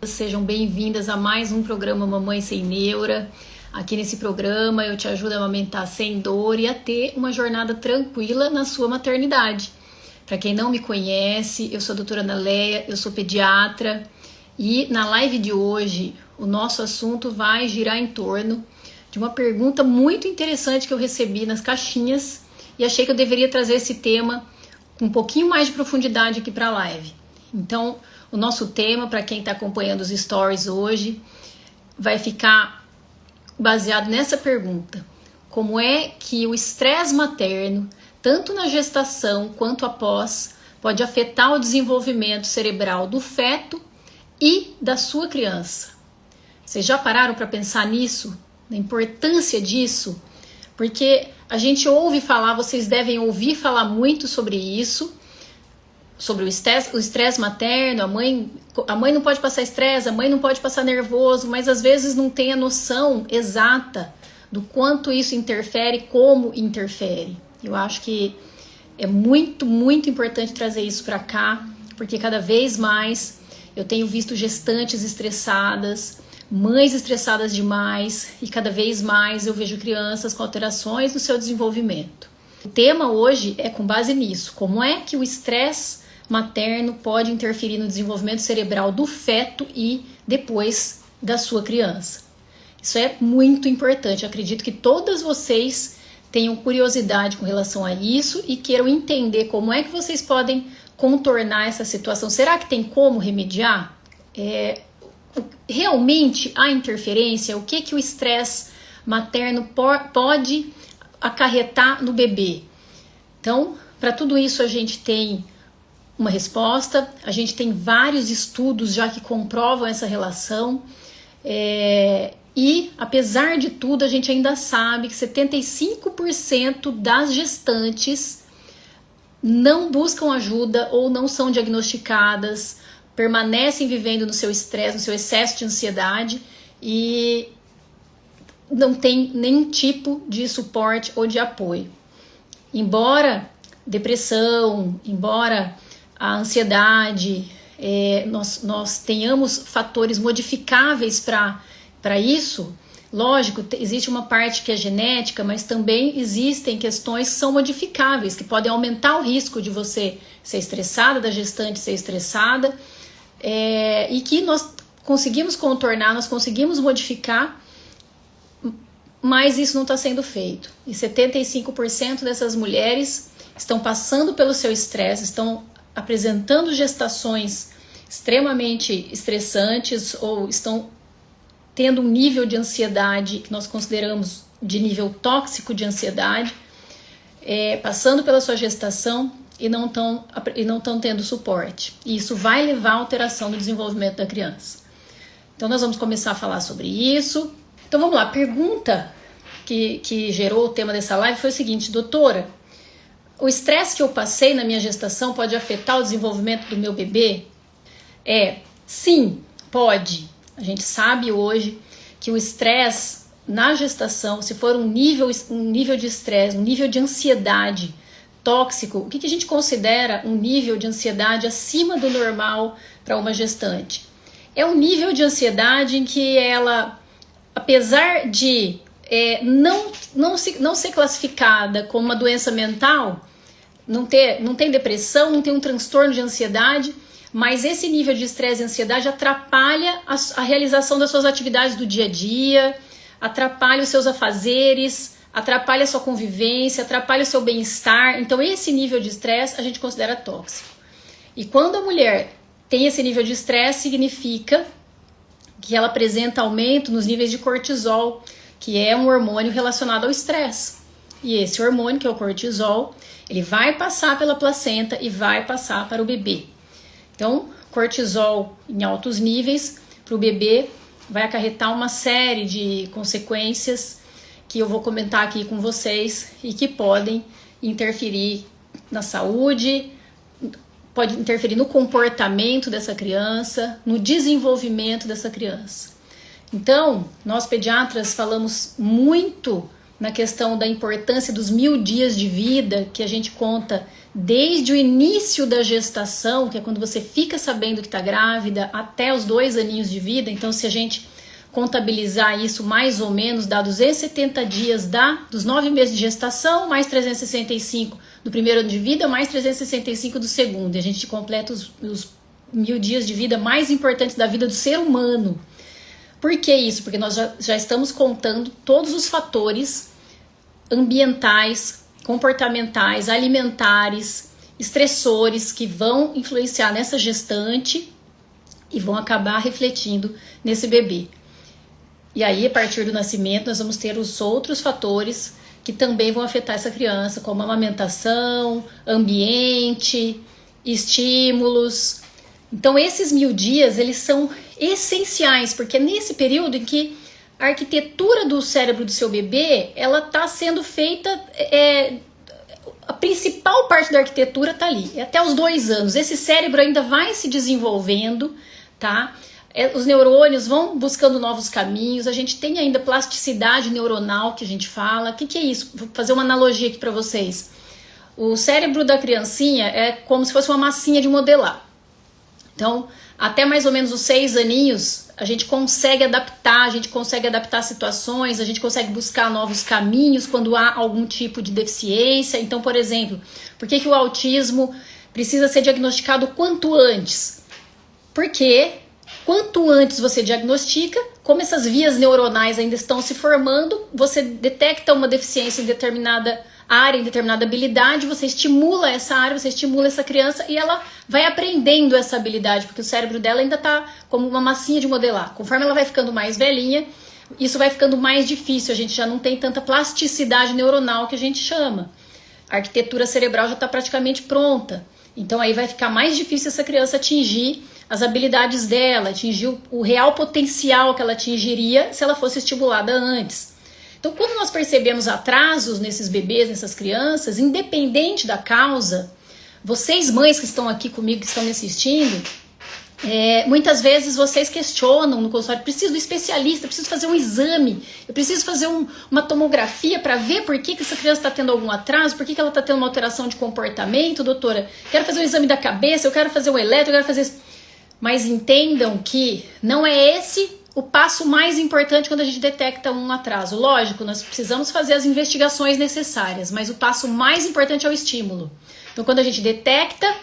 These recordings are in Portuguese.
Sejam bem-vindas a mais um programa Mamãe Sem Neura. Aqui nesse programa eu te ajudo a amamentar sem dor e a ter uma jornada tranquila na sua maternidade. Para quem não me conhece, eu sou a doutora Ana Leia, eu sou pediatra e na live de hoje o nosso assunto vai girar em torno de uma pergunta muito interessante que eu recebi nas caixinhas e achei que eu deveria trazer esse tema com um pouquinho mais de profundidade aqui para a live. Então, o nosso tema, para quem está acompanhando os stories hoje, vai ficar baseado nessa pergunta: como é que o estresse materno, tanto na gestação quanto após, pode afetar o desenvolvimento cerebral do feto e da sua criança? Vocês já pararam para pensar nisso? Na importância disso? Porque a gente ouve falar, vocês devem ouvir falar muito sobre isso, sobre o estresse materno. A mãe não pode passar estresse, a mãe não pode passar nervoso, mas às vezes não tem a noção exata do quanto isso interfere, como interfere. Eu acho que é muito, muito importante trazer isso para cá, porque cada vez mais eu tenho visto gestantes estressadas, mães estressadas demais, e cada vez mais eu vejo crianças com alterações no seu desenvolvimento. O tema hoje é com base nisso: como é que o estresse materno pode interferir no desenvolvimento cerebral do feto e depois da sua criança. Isso é muito importante. Eu acredito que todas vocês tenham curiosidade com relação a isso e queiram entender como é que vocês podem contornar essa situação. Será que tem como remediar? Realmente há interferência? O que o estresse materno pode acarretar no bebê? Então, para tudo isso a gente tem uma resposta, a gente tem vários estudos já que comprovam essa relação, e apesar de tudo a gente ainda sabe que 75% das gestantes não buscam ajuda ou não são diagnosticadas, permanecem vivendo no seu estresse, no seu excesso de ansiedade e não tem nenhum tipo de suporte ou de apoio. Embora depressão, embora a ansiedade, nós tenhamos fatores modificáveis para isso, lógico, existe uma parte que é genética, mas também existem questões que são modificáveis, que podem aumentar o risco de você ser estressada, da gestante ser estressada, e que nós conseguimos contornar, nós conseguimos modificar, mas isso não está sendo feito. E 75% dessas mulheres estão passando pelo seu estresse, estão apresentando gestações extremamente estressantes ou estão tendo um nível de ansiedade que nós consideramos de nível tóxico de ansiedade, passando pela sua gestação e não estão tendo suporte. E isso vai levar à alteração do desenvolvimento da criança. Então nós vamos começar a falar sobre isso. Então vamos lá, a pergunta que gerou o tema dessa live foi o seguinte: doutora, o estresse que eu passei na minha gestação pode afetar o desenvolvimento do meu bebê? Sim, pode. A gente sabe hoje que o estresse na gestação, se for um nível de estresse, um nível de ansiedade tóxico, o que a gente considera um nível de ansiedade acima do normal para uma gestante? É um nível de ansiedade em que ela, apesar de não ser classificada como uma doença mental, não tem depressão, não tem um transtorno de ansiedade, mas esse nível de estresse e ansiedade atrapalha a realização das suas atividades do dia a dia, atrapalha os seus afazeres, atrapalha a sua convivência, atrapalha o seu bem-estar. Então esse nível de estresse a gente considera tóxico. E quando a mulher tem esse nível de estresse, significa que ela apresenta aumento nos níveis de cortisol, que é um hormônio relacionado ao estresse. E esse hormônio, que é o cortisol, ele vai passar pela placenta e vai passar para o bebê. Então, cortisol em altos níveis para o bebê vai acarretar uma série de consequências que eu vou comentar aqui com vocês e que podem interferir na saúde, pode interferir no comportamento dessa criança, no desenvolvimento dessa criança. Então, nós pediatras falamos muito na questão da importância dos 1000 dias de vida, que a gente conta desde o início da gestação, que é quando você fica sabendo que está grávida, até os 2 aninhos de vida. Então, se a gente contabilizar isso, mais ou menos, dá 270 dias dos 9 meses de gestação, mais 365 do primeiro ano de vida, mais 365 do segundo. E a gente completa os 1000 dias de vida mais importantes da vida do ser humano. Por que isso? Porque nós já estamos contando todos os fatores ambientais, comportamentais, alimentares, estressores que vão influenciar nessa gestante e vão acabar refletindo nesse bebê. E aí, a partir do nascimento, nós vamos ter os outros fatores que também vão afetar essa criança, como amamentação, ambiente, estímulos. Então, esses 1000 dias, eles são essenciais, porque é nesse período em que a arquitetura do cérebro do seu bebê, ela está sendo feita, a principal parte da arquitetura está ali, até os 2 anos. Esse cérebro ainda vai se desenvolvendo, tá? Os neurônios vão buscando novos caminhos, a gente tem ainda plasticidade neuronal, que a gente fala. O que é isso? Vou fazer uma analogia aqui para vocês. O cérebro da criancinha é como se fosse uma massinha de modelar. Então, até mais ou menos os 6 aninhos, a gente consegue adaptar situações, a gente consegue buscar novos caminhos quando há algum tipo de deficiência. Então, por exemplo, por que o autismo precisa ser diagnosticado quanto antes? Porque quanto antes você diagnostica, como essas vias neuronais ainda estão se formando, você detecta uma deficiência em determinada área, em determinada habilidade, você estimula essa área, você estimula essa criança e ela vai aprendendo essa habilidade, porque o cérebro dela ainda está como uma massinha de modelar. Conforme ela vai ficando mais velhinha, isso vai ficando mais difícil, a gente já não tem tanta plasticidade neuronal que a gente chama. A arquitetura cerebral já está praticamente pronta, então aí vai ficar mais difícil essa criança atingir as habilidades dela, atingir o real potencial que ela atingiria se ela fosse estimulada antes. Então, quando nós percebemos atrasos nesses bebês, nessas crianças, independente da causa, vocês mães que estão aqui comigo, que estão me assistindo, muitas vezes vocês questionam no consultório: preciso do especialista, preciso fazer um exame, eu preciso fazer uma tomografia para ver por que essa criança está tendo algum atraso, por que ela está tendo uma alteração de comportamento, doutora, quero fazer um exame da cabeça, eu quero fazer um eletro, eu quero fazer isso. Mas entendam que não é esse o passo mais importante quando a gente detecta um atraso. Lógico, nós precisamos fazer as investigações necessárias, mas o passo mais importante é o estímulo. Então, quando a gente detecta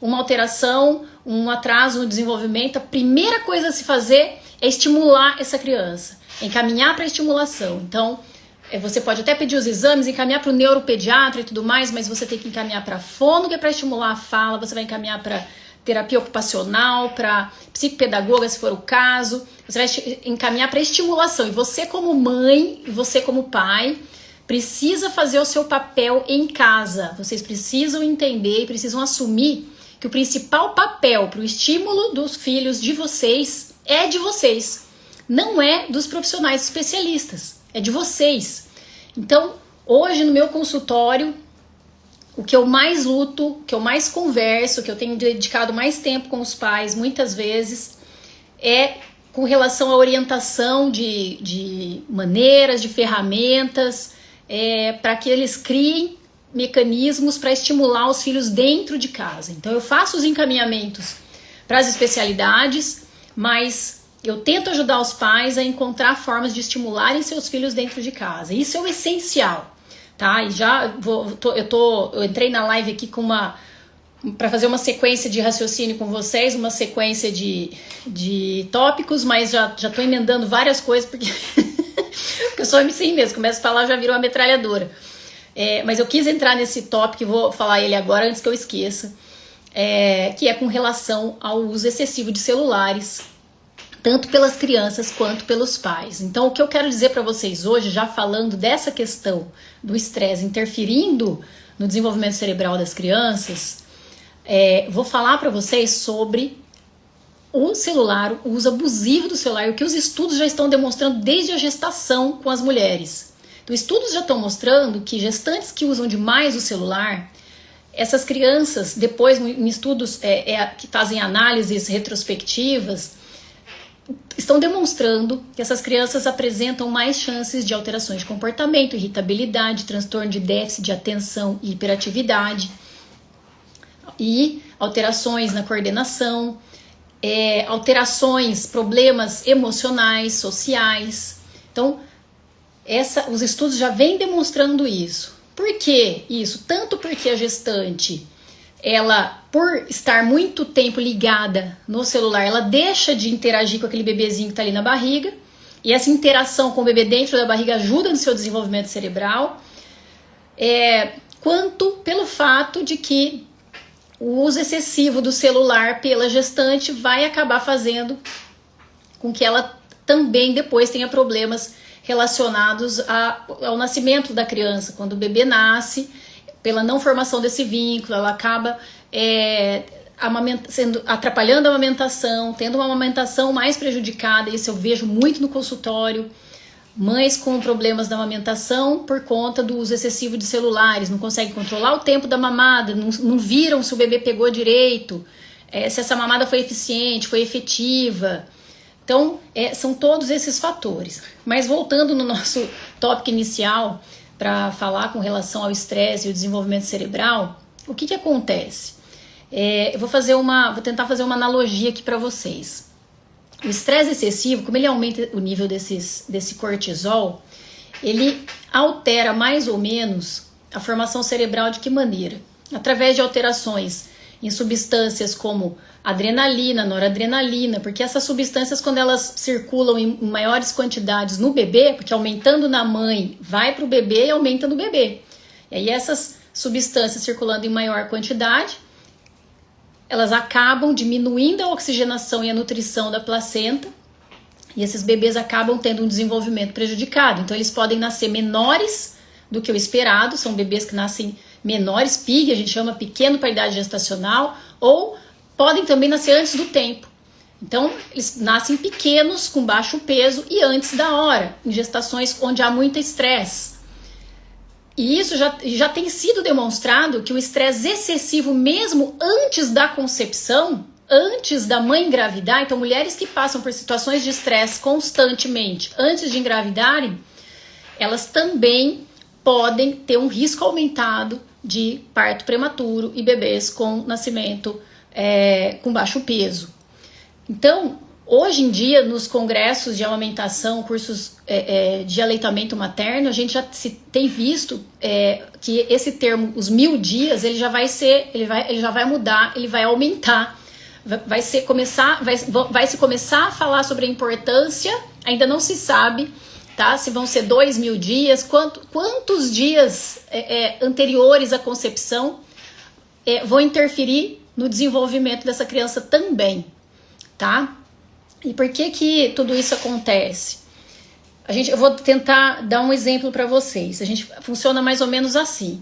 uma alteração, um atraso no desenvolvimento, a primeira coisa a se fazer é estimular essa criança, encaminhar para a estimulação. Então, você pode até pedir os exames, encaminhar para o neuropediatra e tudo mais, mas você tem que encaminhar para fono, que é para estimular a fala, você vai encaminhar para terapia ocupacional, para psicopedagoga, se for o caso, você vai encaminhar para estimulação. E você como mãe, e você como pai, precisa fazer o seu papel em casa. Vocês precisam entender e precisam assumir que o principal papel para o estímulo dos filhos de vocês é de vocês. Não é dos profissionais especialistas, é de vocês. Então, hoje no meu consultório, o que eu mais luto, o que eu mais converso, o que eu tenho dedicado mais tempo com os pais, muitas vezes, é com relação à orientação de maneiras, de ferramentas, para que eles criem mecanismos para estimular os filhos dentro de casa. Então eu faço os encaminhamentos para as especialidades, mas eu tento ajudar os pais a encontrar formas de estimularem seus filhos dentro de casa. Isso é o essencial. Tá? E já eu entrei na live aqui para fazer uma sequência de raciocínio com vocês, uma sequência de tópicos, mas já tô emendando várias coisas, porque eu sou assim mesmo, começo a falar, já viro uma metralhadora. Mas eu quis entrar nesse tópico e vou falar ele agora antes que eu esqueça, que é com relação ao uso excessivo de celulares, tanto pelas crianças quanto pelos pais. Então, o que eu quero dizer para vocês hoje, já falando dessa questão do estresse interferindo no desenvolvimento cerebral das crianças, vou falar para vocês sobre o celular, o uso abusivo do celular, e o que os estudos já estão demonstrando desde a gestação com as mulheres. Então, estudos já estão mostrando que gestantes que usam demais o celular, essas crianças, depois em estudos que fazem análises retrospectivas, estão demonstrando que essas crianças apresentam mais chances de alterações de comportamento, irritabilidade, transtorno de déficit de atenção e hiperatividade, e alterações na coordenação, alterações, problemas emocionais, sociais. Então, os estudos já vêm demonstrando isso. Por que isso? Tanto porque a gestante, ela, por estar muito tempo ligada no celular, ela deixa de interagir com aquele bebezinho que está ali na barriga, e essa interação com o bebê dentro da barriga ajuda no seu desenvolvimento cerebral, quanto pelo fato de que o uso excessivo do celular pela gestante vai acabar fazendo com que ela também depois tenha problemas relacionados ao nascimento da criança. Quando o bebê nasce, pela não formação desse vínculo, ela acaba atrapalhando a amamentação, tendo uma amamentação mais prejudicada. Isso eu vejo muito no consultório. Mães com problemas da amamentação por conta do uso excessivo de celulares, não conseguem controlar o tempo da mamada, não viram se o bebê pegou direito, se essa mamada foi eficiente, foi efetiva. Então, são todos esses fatores. Mas voltando no nosso tópico inicial, para falar com relação ao estresse e o desenvolvimento cerebral, o que acontece? Eu vou tentar fazer uma analogia aqui para vocês. O estresse excessivo, como ele aumenta o nível desse cortisol, ele altera mais ou menos a formação cerebral de que maneira? Através de alterações em substâncias como adrenalina, noradrenalina, porque essas substâncias, quando elas circulam em maiores quantidades no bebê, porque aumentando na mãe vai para o bebê e aumenta no bebê. E aí essas substâncias circulando em maior quantidade, elas acabam diminuindo a oxigenação e a nutrição da placenta, e esses bebês acabam tendo um desenvolvimento prejudicado. Então eles podem nascer menores do que o esperado, são bebês que nascem menores, PIG, a gente chama pequeno para a idade gestacional, ou podem também nascer antes do tempo. Então eles nascem pequenos, com baixo peso e antes da hora, em gestações onde há muito estresse. E isso já tem sido demonstrado que o estresse excessivo, mesmo antes da concepção, antes da mãe engravidar, então mulheres que passam por situações de estresse constantemente antes de engravidarem, elas também podem ter um risco aumentado de parto prematuro e bebês com nascimento com baixo peso. Então, hoje em dia, nos congressos de amamentação, cursos de aleitamento materno, a gente já tem visto que esse termo, os 1000 dias, ele já vai mudar, ele vai aumentar. Vai se começar a falar sobre a importância, ainda não se sabe, tá? Se vão ser 2000 dias, quantos dias anteriores à concepção vão interferir no desenvolvimento dessa criança também, tá? E por que tudo isso acontece? Eu vou tentar dar um exemplo para vocês. A gente funciona mais ou menos assim.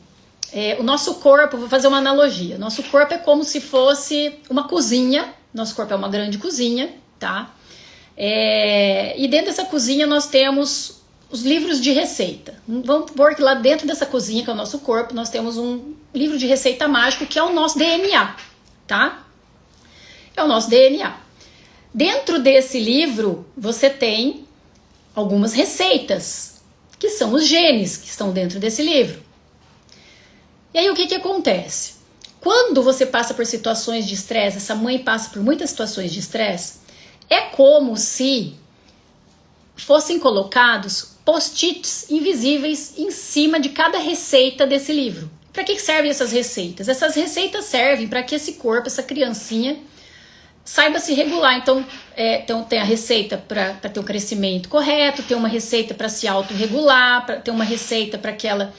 O nosso corpo, vou fazer uma analogia. Nosso corpo é como se fosse uma cozinha. Nosso corpo é uma grande cozinha, tá? E dentro dessa cozinha nós temos os livros de receita. Vamos supor que lá dentro dessa cozinha, que é o nosso corpo, nós temos um livro de receita mágico que é o nosso DNA, tá? É o nosso DNA. Dentro desse livro, você tem algumas receitas, que são os genes que estão dentro desse livro. E aí, o que acontece? Quando você passa por situações de estresse, essa mãe passa por muitas situações de estresse, é como se fossem colocados post-its invisíveis em cima de cada receita desse livro. Para que servem essas receitas? Essas receitas servem para que esse corpo, essa criancinha, saiba se regular. Então tem a receita para ter um crescimento correto, tem uma receita para se autorregular, tem uma receita para que ela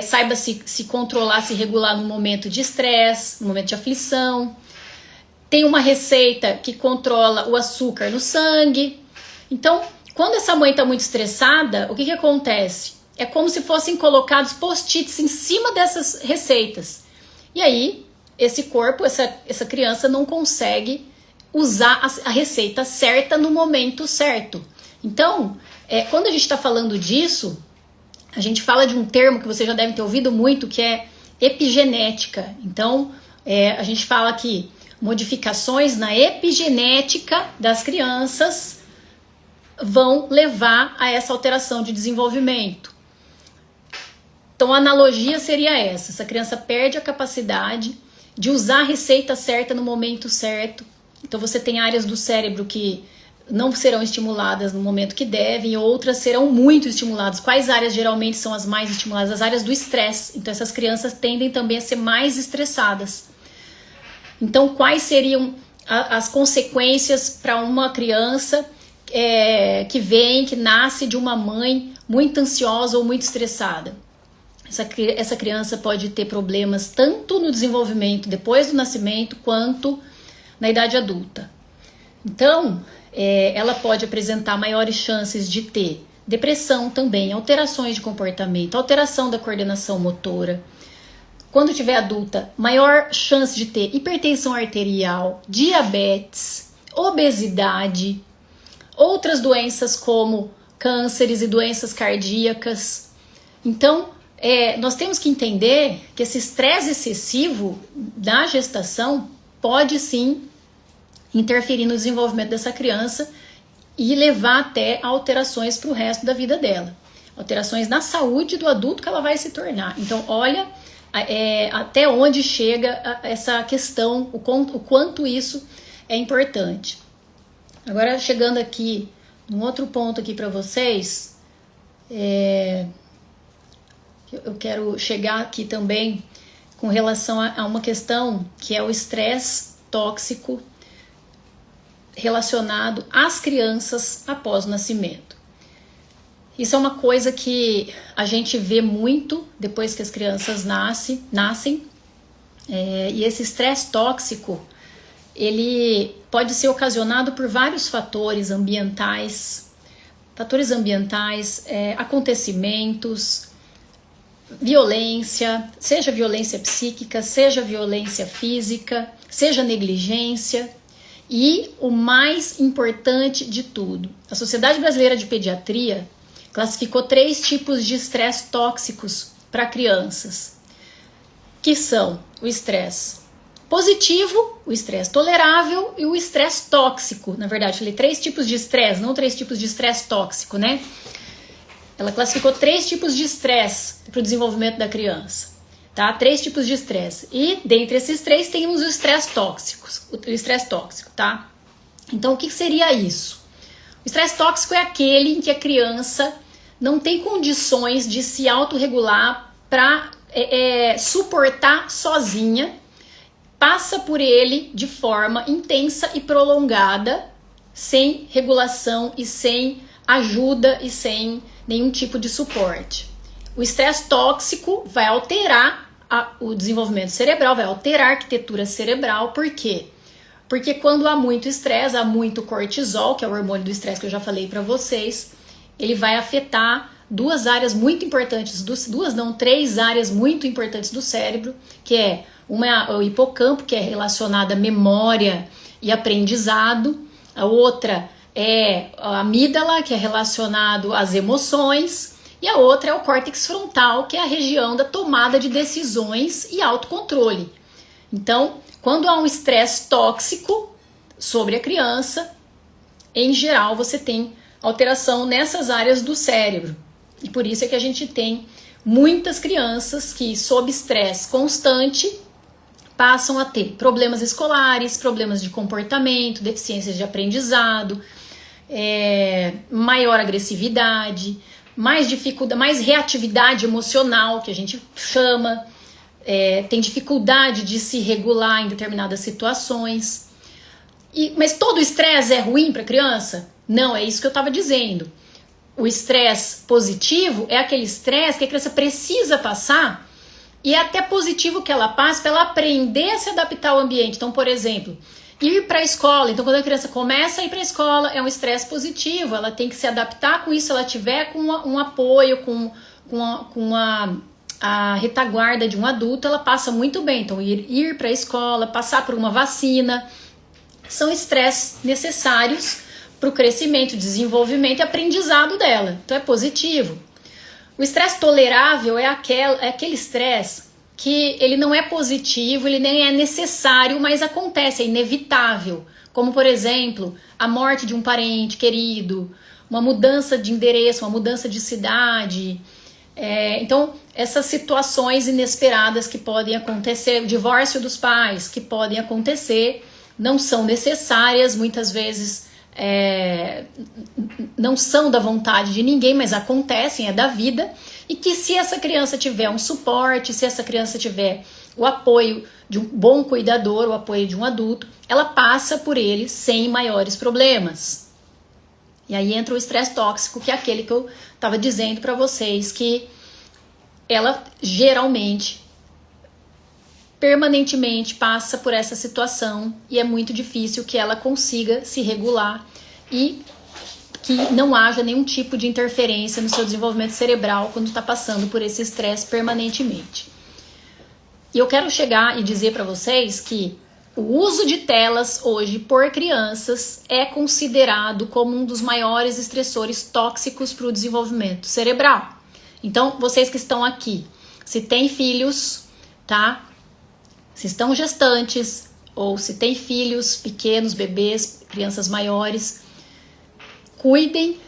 saiba se controlar, se regular no momento de estresse, no momento de aflição. Tem uma receita que controla o açúcar no sangue. Então, quando essa mãe está muito estressada, o que acontece? É como se fossem colocados post-its em cima dessas receitas. E aí, esse corpo, essa criança não consegue usar a receita certa no momento certo. Então, quando a gente está falando disso, a gente fala de um termo que você já deve ter ouvido muito, que é epigenética. Então, a gente fala que modificações na epigenética das crianças vão levar a essa alteração de desenvolvimento. Então a analogia seria essa criança perde a capacidade de usar a receita certa no momento certo. Então você tem áreas do cérebro que não serão estimuladas no momento que devem, e outras serão muito estimuladas. Quais áreas geralmente são as mais estimuladas? As áreas do estresse. Então essas crianças tendem também a ser mais estressadas. Então quais seriam as consequências para uma criança que nasce de uma mãe muito ansiosa ou muito estressada? Essa criança pode ter problemas tanto no desenvolvimento depois do nascimento, quanto na idade adulta. Então, ela pode apresentar maiores chances de ter depressão também, alterações de comportamento, alteração da coordenação motora. Quando tiver adulta, maior chance de ter hipertensão arterial, diabetes, obesidade, outras doenças como cânceres e doenças cardíacas. Então, nós temos que entender que esse estresse excessivo da gestação pode sim interferir no desenvolvimento dessa criança e levar até alterações para o resto da vida dela. Alterações na saúde do adulto que ela vai se tornar. Então, olha até onde chega essa questão, o quanto isso é importante. Agora, chegando aqui, um outro ponto aqui para vocês, eu quero chegar aqui também com relação a uma questão que é o estresse tóxico relacionado às crianças após o nascimento. Isso é uma coisa que a gente vê muito depois que as crianças nascem, e esse estresse tóxico, ele pode ser ocasionado por vários fatores ambientais, acontecimentos, violência, seja violência psíquica, seja violência física, seja negligência. E o mais importante de tudo, a Sociedade Brasileira de Pediatria classificou 3 tipos de estresse tóxicos para crianças, que são o estresse positivo, o estresse tolerável e o estresse tóxico. Na verdade, falei 3 tipos de estresse, não 3 tipos de estresse tóxico, né? Ela classificou 3 tipos de estresse para o desenvolvimento da criança, tá? 3 tipos de estresse. E dentre esses 3 temos o estresse tóxico, tá? Então, o que seria isso? O estresse tóxico é aquele em que a criança não tem condições de se autorregular para suportar sozinha, passa por ele de forma intensa e prolongada, sem regulação e sem ajuda e sem nenhum tipo de suporte. O estresse tóxico vai alterar o desenvolvimento cerebral, vai alterar a arquitetura cerebral. Por quê? Porque quando há muito estresse, há muito cortisol, que é o hormônio do estresse que eu já falei para vocês, ele vai afetar 2 áreas muito importantes, 3 áreas muito importantes do cérebro, que é uma é o hipocampo, que é relacionado à memória e aprendizado, a outra é a amígdala, que é relacionado às emoções, e a outra é o córtex frontal, que é a região da tomada de decisões e autocontrole. Então, quando há um estresse tóxico sobre a criança, em geral você tem alteração nessas áreas do cérebro. E por isso é que a gente tem muitas crianças que, sob estresse constante, passam a ter problemas escolares, problemas de comportamento, deficiências de aprendizado, maior agressividade, mais dificuldade, mais reatividade emocional, que a gente chama, tem dificuldade de se regular em determinadas situações. Mas todo estresse é ruim para a criança? Não, é isso que eu estava dizendo. O estresse positivo é aquele estresse que a criança precisa passar, e é até positivo que ela passe para ela aprender a se adaptar ao ambiente. Então, por exemplo, ir para a escola. Então, quando a criança começa a ir para a escola, é um estresse positivo. Ela tem que se adaptar com isso. Se ela tiver com um apoio, com a retaguarda de um adulto, ela passa muito bem. Então, ir para a escola, passar por uma vacina, são estresses necessários para o crescimento, desenvolvimento e aprendizado dela. Então, é positivo. O estresse tolerável é aquele estresse que ele não é positivo, ele nem é necessário, mas acontece, é inevitável. como por exemplo, a morte de um parente querido, uma mudança de endereço, uma mudança de cidade. Então, essas situações inesperadas que podem acontecer, o divórcio dos pais que podem acontecer, não são necessárias, muitas vezes não são da vontade de ninguém, mas acontecem, é da vida, e que se essa criança tiver um suporte, se essa criança tiver o apoio de um bom cuidador, o apoio de um adulto, ela passa por ele sem maiores problemas. E aí entra o estresse tóxico, que é aquele que eu estava dizendo para vocês, que ela geralmente, permanentemente passa por essa situação e é muito difícil que ela consiga se regular e que não haja nenhum tipo de interferência no seu desenvolvimento cerebral quando está passando por esse estresse permanentemente. E eu quero chegar e dizer para vocês que o uso de telas hoje por crianças é considerado como um dos maiores estressores tóxicos para o desenvolvimento cerebral. Então, vocês que estão aqui, se têm filhos, tá? Se estão gestantes ou se têm filhos pequenos, bebês, crianças maiores, cuidem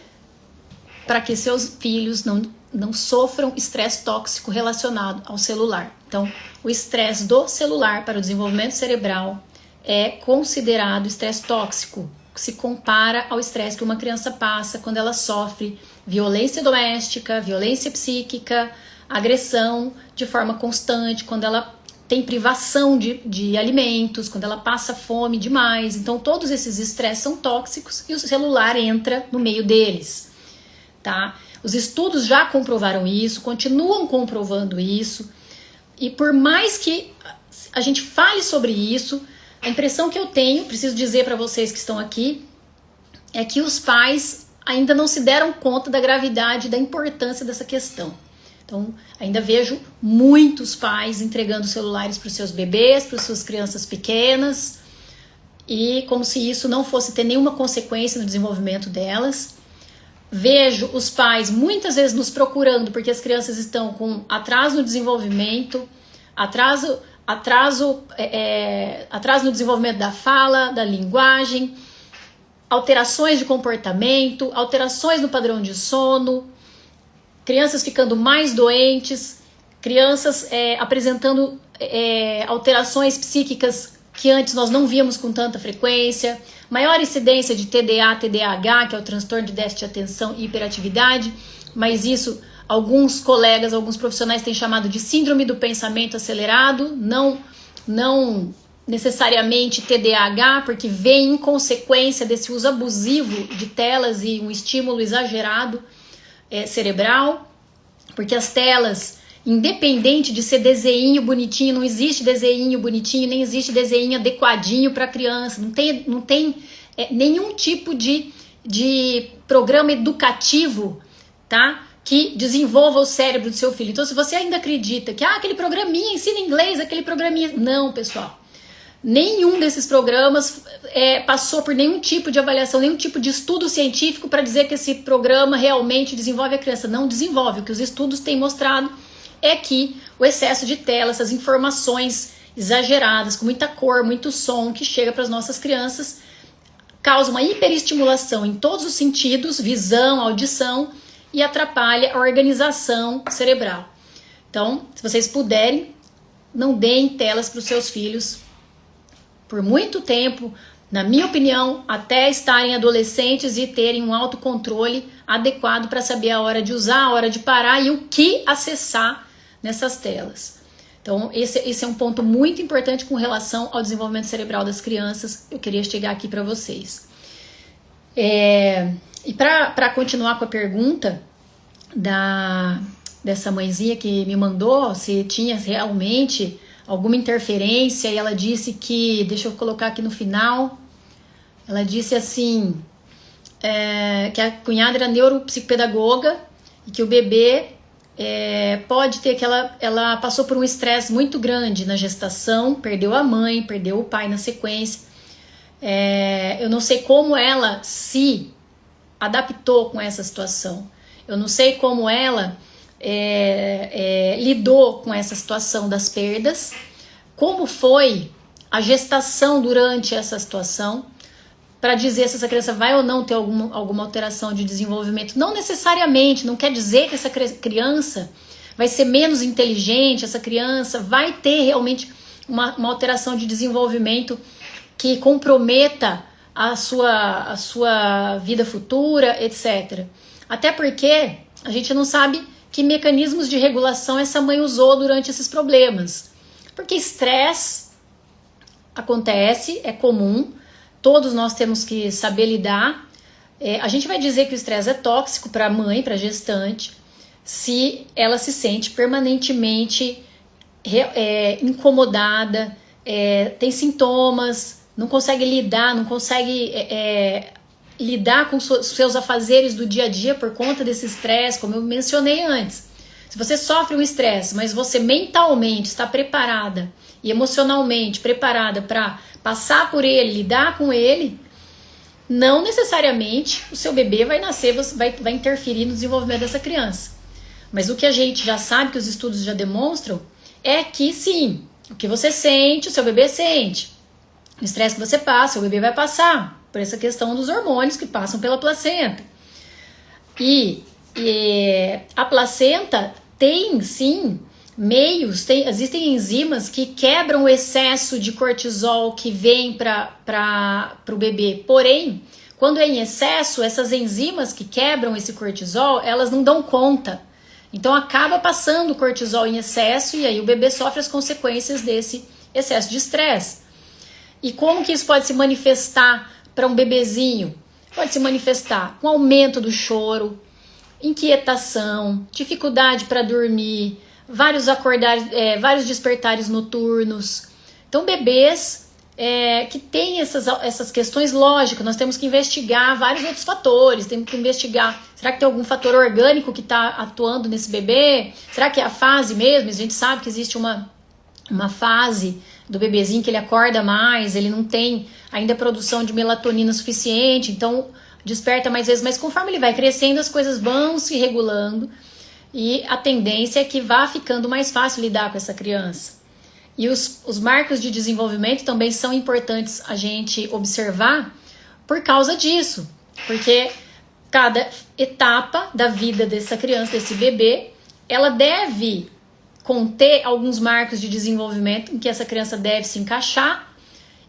para que seus filhos não sofram estresse tóxico relacionado ao celular. Então, o estresse do celular para o desenvolvimento cerebral é considerado estresse tóxico, que se compara ao estresse que uma criança passa quando ela sofre violência doméstica, violência psíquica, agressão de forma constante, quando ela tem privação de alimentos, quando ela passa fome demais. Então, todos esses estresses são tóxicos e o celular entra no meio deles, tá? Os estudos já comprovaram isso, continuam comprovando isso. E por mais que a gente fale sobre isso, a impressão que eu tenho, preciso dizer para vocês que estão aqui, é que os pais ainda não se deram conta da gravidade e da importância dessa questão. Então, ainda vejo muitos pais entregando celulares para os seus bebês, para as suas crianças pequenas, e como se isso não fosse ter nenhuma consequência no desenvolvimento delas. Vejo os pais muitas vezes nos procurando porque as crianças estão com atraso no desenvolvimento, atraso no desenvolvimento da fala, da linguagem, alterações de comportamento, alterações no padrão de sono, crianças ficando mais doentes, crianças apresentando alterações psíquicas que antes nós não víamos com tanta frequência, maior incidência de TDA, TDAH, que é o transtorno de déficit de atenção e hiperatividade, mas isso alguns colegas, alguns profissionais têm chamado de síndrome do pensamento acelerado, não necessariamente TDAH, porque vem em consequência desse uso abusivo de telas e um estímulo exagerado cerebral, porque as telas, independente de ser desenho bonitinho, não existe desenho bonitinho, nem existe desenho adequadinho para criança, não tem nenhum tipo de programa educativo, tá? Que desenvolva o cérebro do seu filho. Então, se você ainda acredita que aquele programinha ensina inglês, aquele programinha... Não, pessoal. Nenhum desses programas passou por nenhum tipo de avaliação, nenhum tipo de estudo científico para dizer que esse programa realmente desenvolve a criança. Não desenvolve. O que os estudos têm mostrado é que o excesso de tela, essas informações exageradas, com muita cor, muito som, que chega para as nossas crianças, causa uma hiperestimulação em todos os sentidos, visão, audição, e atrapalha a organização cerebral. Então, se vocês puderem, não deem telas para os seus filhos por muito tempo, na minha opinião, até estarem adolescentes e terem um autocontrole adequado para saber a hora de usar, a hora de parar e o que acessar nessas telas. Então, esse é um ponto muito importante com relação ao desenvolvimento cerebral das crianças. Eu queria chegar aqui para vocês. E para continuar com a pergunta dessa mãezinha que me mandou, se tinha realmente alguma interferência, e ela disse que, deixa eu colocar aqui no final, ela disse assim, que a cunhada era neuropsicopedagoga e que o bebê pode ter que ela passou por um estresse muito grande na gestação, perdeu a mãe, perdeu o pai na sequência. Eu não sei como ela se adaptou com essa situação. Eu não sei como ela lidou com essa situação das perdas, como foi a gestação durante essa situação, para dizer se essa criança vai ou não ter alguma alteração de desenvolvimento. Não necessariamente, não quer dizer que essa criança vai ser menos inteligente, essa criança vai ter realmente uma alteração de desenvolvimento que comprometa a sua vida futura, etc. Até porque a gente não sabe que mecanismos de regulação essa mãe usou durante esses problemas. Porque estresse acontece, é comum, todos nós temos que saber lidar. A gente vai dizer que o estresse é tóxico para a mãe, para a gestante, se ela se sente permanentemente incomodada, tem sintomas, não consegue lidar, não consegue lidar com seus afazeres do dia a dia por conta desse estresse, como eu mencionei antes. Se você sofre um estresse, mas você mentalmente está preparada e emocionalmente preparada para passar por ele, lidar com ele, não necessariamente o seu bebê vai nascer, vai interferir no desenvolvimento dessa criança. Mas o que a gente já sabe, que os estudos já demonstram, é que sim, o que você sente, o seu bebê sente. O estresse que você passa, o bebê vai passar por essa questão dos hormônios que passam pela placenta. E a placenta tem, sim, existem enzimas que quebram o excesso de cortisol que vem para o bebê. Porém, quando é em excesso, essas enzimas que quebram esse cortisol, elas não dão conta. Então acaba passando o cortisol em excesso e aí o bebê sofre as consequências desse excesso de estresse. E como que isso pode se manifestar para um bebezinho? Pode se manifestar com aumento do choro, inquietação, dificuldade para dormir, vários despertares noturnos. Então, bebês que têm essas questões, lógicas, nós temos que investigar vários outros fatores, temos que investigar, será que tem algum fator orgânico que está atuando nesse bebê? Será que é a fase mesmo? A gente sabe que existe uma fase do bebezinho que ele acorda mais, ele não tem ainda produção de melatonina suficiente, então desperta mais vezes, mas conforme ele vai crescendo, as coisas vão se regulando e a tendência é que vá ficando mais fácil lidar com essa criança. E os marcos de desenvolvimento também são importantes a gente observar por causa disso, porque cada etapa da vida dessa criança, desse bebê, ela deve conter alguns marcos de desenvolvimento em que essa criança deve se encaixar,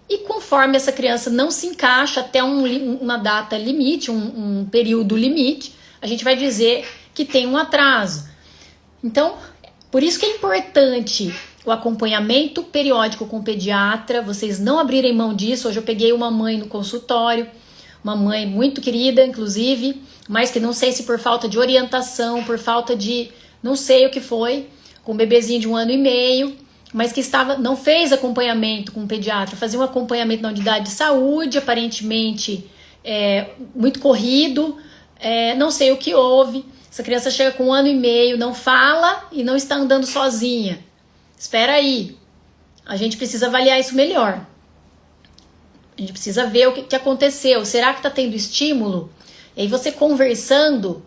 e conforme essa criança não se encaixa até uma data limite, um período limite, a gente vai dizer que tem um atraso. Então, por isso que é importante o acompanhamento periódico com o pediatra, vocês não abrirem mão disso. Hoje eu peguei uma mãe no consultório, uma mãe muito querida, inclusive, mas que não sei se por falta de orientação, por falta de não sei o que foi, com um bebezinho de 1 ano e meio, mas que não fez acompanhamento com o pediatra, fazia um acompanhamento na unidade de saúde, aparentemente muito corrido, não sei o que houve. Essa criança chega com 1 ano e meio, não fala e não está andando sozinha. Espera aí, a gente precisa avaliar isso melhor. A gente precisa ver o que aconteceu. Será que está tendo estímulo? E aí você conversando,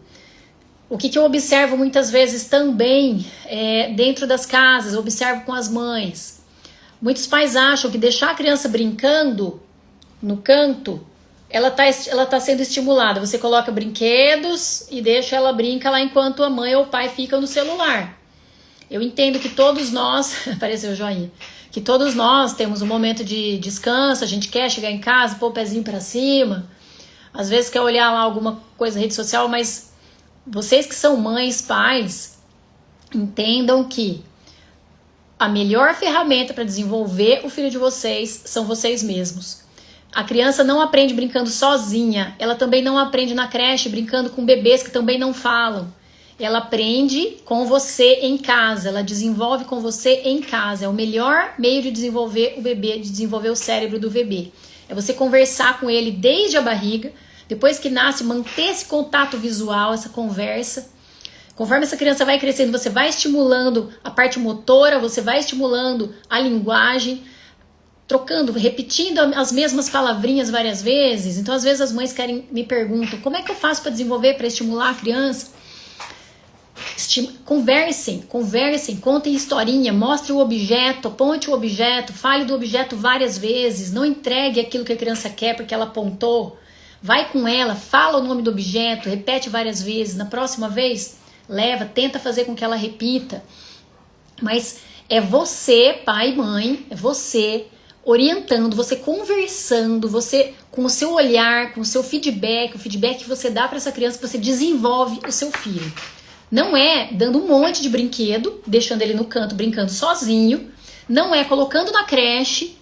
o que eu observo muitas vezes também dentro das casas, eu observo com as mães. Muitos pais acham que deixar a criança brincando no canto, ela tá sendo estimulada. Você coloca brinquedos e deixa ela brincar lá enquanto a mãe ou o pai ficam no celular. Eu entendo que todos nós, apareceu o joinha, que todos nós temos um momento de descanso, a gente quer chegar em casa, pôr o pezinho pra cima, às vezes quer olhar lá alguma coisa na rede social, mas vocês que são mães, pais, entendam que a melhor ferramenta para desenvolver o filho de vocês são vocês mesmos. A criança não aprende brincando sozinha, ela também não aprende na creche brincando com bebês que também não falam. Ela aprende com você em casa, ela desenvolve com você em casa. É o melhor meio de desenvolver o bebê, de desenvolver o cérebro do bebê. É você conversar com ele desde a barriga, depois que nasce, manter esse contato visual, essa conversa. Conforme essa criança vai crescendo, você vai estimulando a parte motora, você vai estimulando a linguagem, trocando, repetindo as mesmas palavrinhas várias vezes. Então, às vezes as mães me perguntam, como é que eu faço para desenvolver, para estimular a criança? Conversem, contem historinha, mostre o objeto, aponte o objeto, fale do objeto várias vezes, não entregue aquilo que a criança quer porque ela apontou. Vai com ela, fala o nome do objeto, repete várias vezes. Na próxima vez, leva, tenta fazer com que ela repita. Mas é você, pai e mãe, é você orientando, você conversando, você com o seu olhar, com o seu feedback, o feedback que você dá para essa criança, que você desenvolve o seu filho. Não é dando um monte de brinquedo, deixando ele no canto brincando sozinho, não é colocando na creche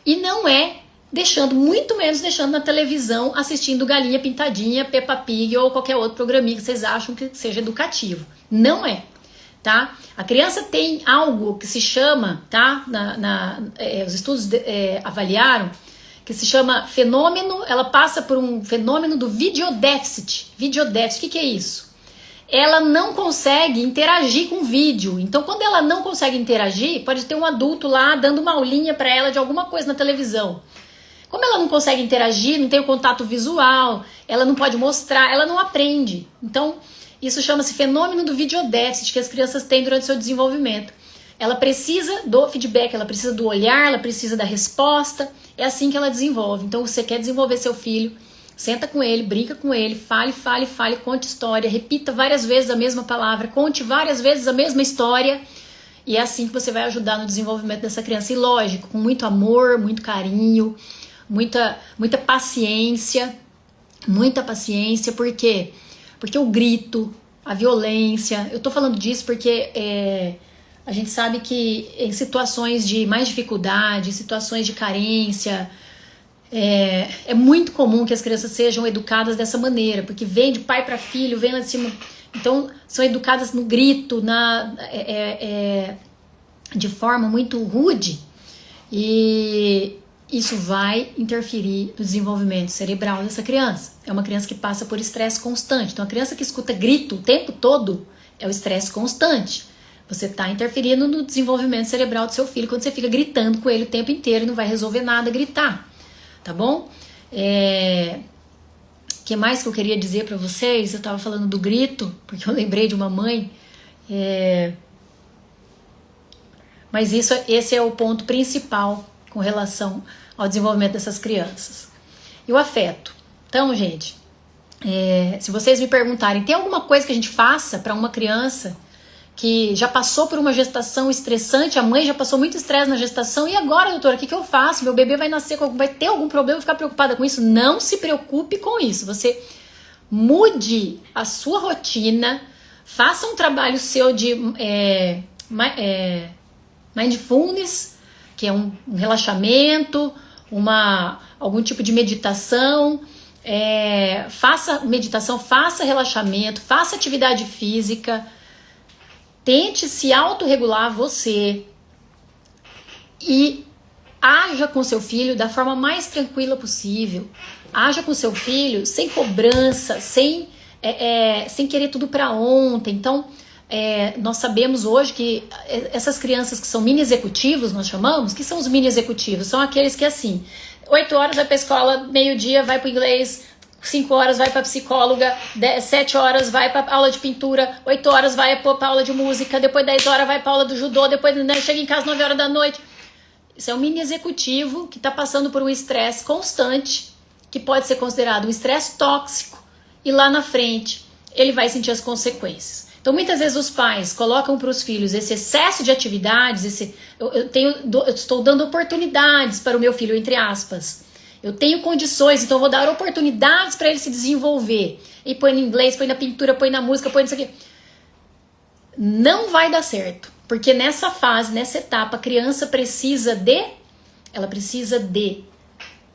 e não é deixando, muito menos deixando na televisão assistindo Galinha Pintadinha, Peppa Pig ou qualquer outro programinha que vocês acham que seja educativo. Não é, tá? A criança tem algo que se chama, tá? Os estudos avaliaram, que se chama fenômeno, ela passa por um fenômeno do videodéficit. Videodéficit, o que é isso? Ela não consegue interagir com o vídeo. Então, quando ela não consegue interagir, pode ter um adulto lá dando uma aulinha para ela de alguma coisa na televisão. Como ela não consegue interagir, não tem o contato visual, ela não pode mostrar, ela não aprende. Então, isso chama-se fenômeno do videodéficit que as crianças têm durante o seu desenvolvimento. Ela precisa do feedback, ela precisa do olhar, ela precisa da resposta. É assim que ela desenvolve. Então, você quer desenvolver seu filho, senta com ele, brinca com ele, fale, conte história, repita várias vezes a mesma palavra, conte várias vezes a mesma história. E é assim que você vai ajudar no desenvolvimento dessa criança. E lógico, com muito amor, muito carinho, muita paciência, por quê? Porque o grito, a violência, eu tô falando disso porque a gente sabe que em situações de mais dificuldade, situações de carência, é muito comum que as crianças sejam educadas dessa maneira, porque vem de pai para filho, vem lá de cima, então são educadas no grito, de forma muito rude, e isso vai interferir no desenvolvimento cerebral dessa criança. É uma criança que passa por estresse constante. Então, a criança que escuta grito o tempo todo é o estresse constante. Você está interferindo no desenvolvimento cerebral do seu filho quando você fica gritando com ele o tempo inteiro e não vai resolver nada gritar. Tá bom? Que mais que eu queria dizer para vocês? Eu estava falando do grito, porque eu lembrei de uma mãe. Mas esse é o ponto principal com relação ao desenvolvimento dessas crianças. E o afeto. Então, gente, se vocês me perguntarem, tem alguma coisa que a gente faça para uma criança que já passou por uma gestação estressante, a mãe já passou muito estresse na gestação, e agora, doutora, o que eu faço? Meu bebê vai nascer, vai ter algum problema, eu vou ficar preocupada com isso? Não se preocupe com isso. Você mude a sua rotina, faça um trabalho seu de mindfulness, que é um relaxamento, algum tipo de meditação, faça meditação, faça relaxamento, faça atividade física, tente se autorregular você e haja com seu filho da forma mais tranquila possível. Haja com seu filho sem cobrança, sem querer tudo para ontem. Então, nós sabemos hoje que essas crianças que são mini executivos, nós chamamos, que são os mini executivos, são aqueles que assim, 8 horas vai para a escola, meio-dia vai para o inglês, 5 horas vai para psicóloga, 7 horas vai para aula de pintura, 8 horas vai para aula de música, depois 10 horas vai para aula do judô, depois chega em casa 9 horas da noite. Isso é um mini executivo que está passando por um estresse constante, que pode ser considerado um estresse tóxico, e lá na frente ele vai sentir as consequências. Então, muitas vezes os pais colocam para os filhos esse excesso de atividades, eu estou dando oportunidades para o meu filho, entre aspas. Eu tenho condições, então eu vou dar oportunidades para ele se desenvolver. E põe no inglês, põe na pintura, põe na música, põe nisso aqui. Não vai dar certo, porque nessa fase, nessa etapa, a criança precisa de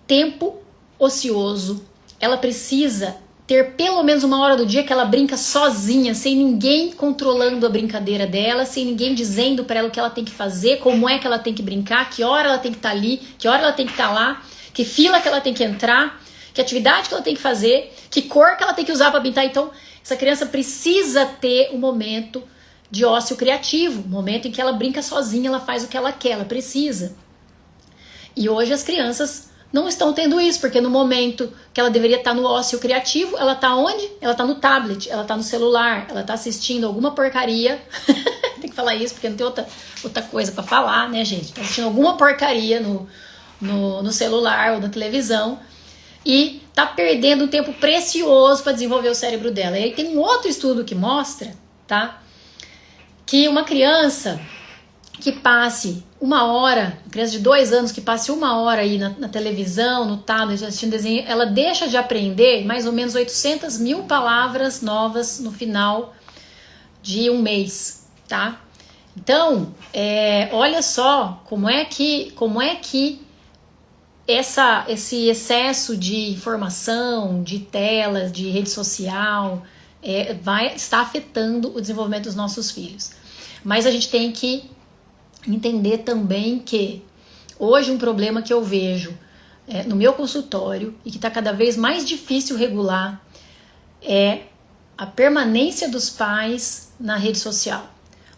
tempo ocioso, ela precisa ter pelo menos 1 hora do dia que ela brinca sozinha, sem ninguém controlando a brincadeira dela, sem ninguém dizendo para ela o que ela tem que fazer, como é que ela tem que brincar, que hora ela tem que estar ali, que hora ela tem que estar lá, que fila que ela tem que entrar, que atividade que ela tem que fazer, que cor que ela tem que usar para pintar. Então, essa criança precisa ter um momento de ócio criativo, um momento em que ela brinca sozinha, ela faz o que ela quer, ela precisa. E hoje as crianças não estão tendo isso, porque no momento que ela deveria estar no ócio criativo, ela está onde? Ela está no tablet, ela está no celular, ela está assistindo alguma porcaria. Tem que falar isso porque não tem outra coisa para falar, né, gente? Está assistindo alguma porcaria no celular ou na televisão e tá perdendo um tempo precioso para desenvolver o cérebro dela. E aí tem um outro estudo que mostra, tá? Que uma criança que passe 1 hora, criança de 2 anos que passe 1 hora aí na televisão, no tablet, assistindo desenho, ela deixa de aprender mais ou menos 800 mil palavras novas no final de um mês, tá? Então, olha só como é que esse excesso de informação, de telas, de rede social, está afetando o desenvolvimento dos nossos filhos. Mas a gente tem que entender também que hoje um problema que eu vejo no meu consultório e que está cada vez mais difícil regular é a permanência dos pais na rede social.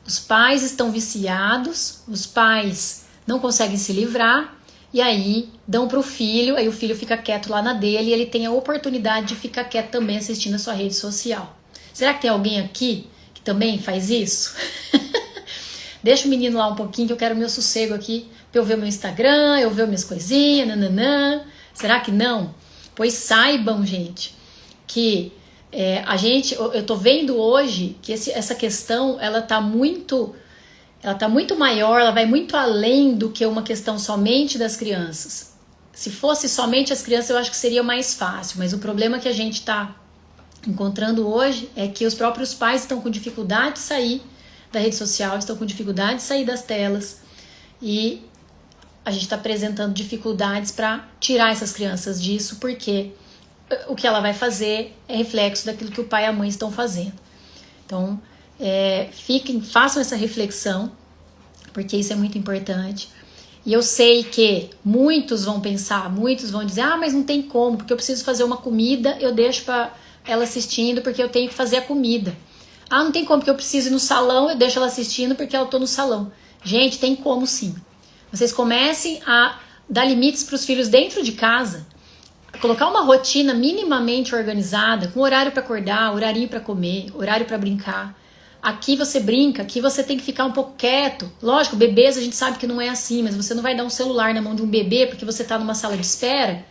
Os pais estão viciados, os pais não conseguem se livrar e aí dão para o filho, aí o filho fica quieto lá na dele e ele tem a oportunidade de ficar quieto também assistindo a sua rede social. Será que tem alguém aqui que também faz isso? Deixa o menino lá um pouquinho que eu quero meu sossego aqui pra eu ver o meu Instagram, eu ver minhas coisinhas, nananã. Será que não? Pois saibam, gente, que eu tô vendo hoje que essa questão, ela tá muito maior, ela vai muito além do que uma questão somente das crianças. Se fosse somente as crianças, eu acho que seria mais fácil, mas o problema que a gente tá encontrando hoje é que os próprios pais estão com dificuldade de sair da rede social, estão com dificuldade de sair das telas e a gente está apresentando dificuldades para tirar essas crianças disso, porque o que ela vai fazer é reflexo daquilo que o pai e a mãe estão fazendo. Então, façam essa reflexão, porque isso é muito importante. E eu sei que muitos vão pensar, muitos vão dizer, mas não tem como, porque eu preciso fazer uma comida, eu deixo para ela assistindo porque eu tenho que fazer a comida. Não tem como, porque eu preciso ir no salão, eu deixo ela assistindo porque eu tô no salão. Gente, tem como sim. Vocês comecem a dar limites para os filhos dentro de casa, colocar uma rotina minimamente organizada, com horário para acordar, horarinho para comer, horário para brincar. Aqui você brinca, aqui você tem que ficar um pouco quieto. Lógico, bebês a gente sabe que não é assim, mas você não vai dar um celular na mão de um bebê porque você tá numa sala de espera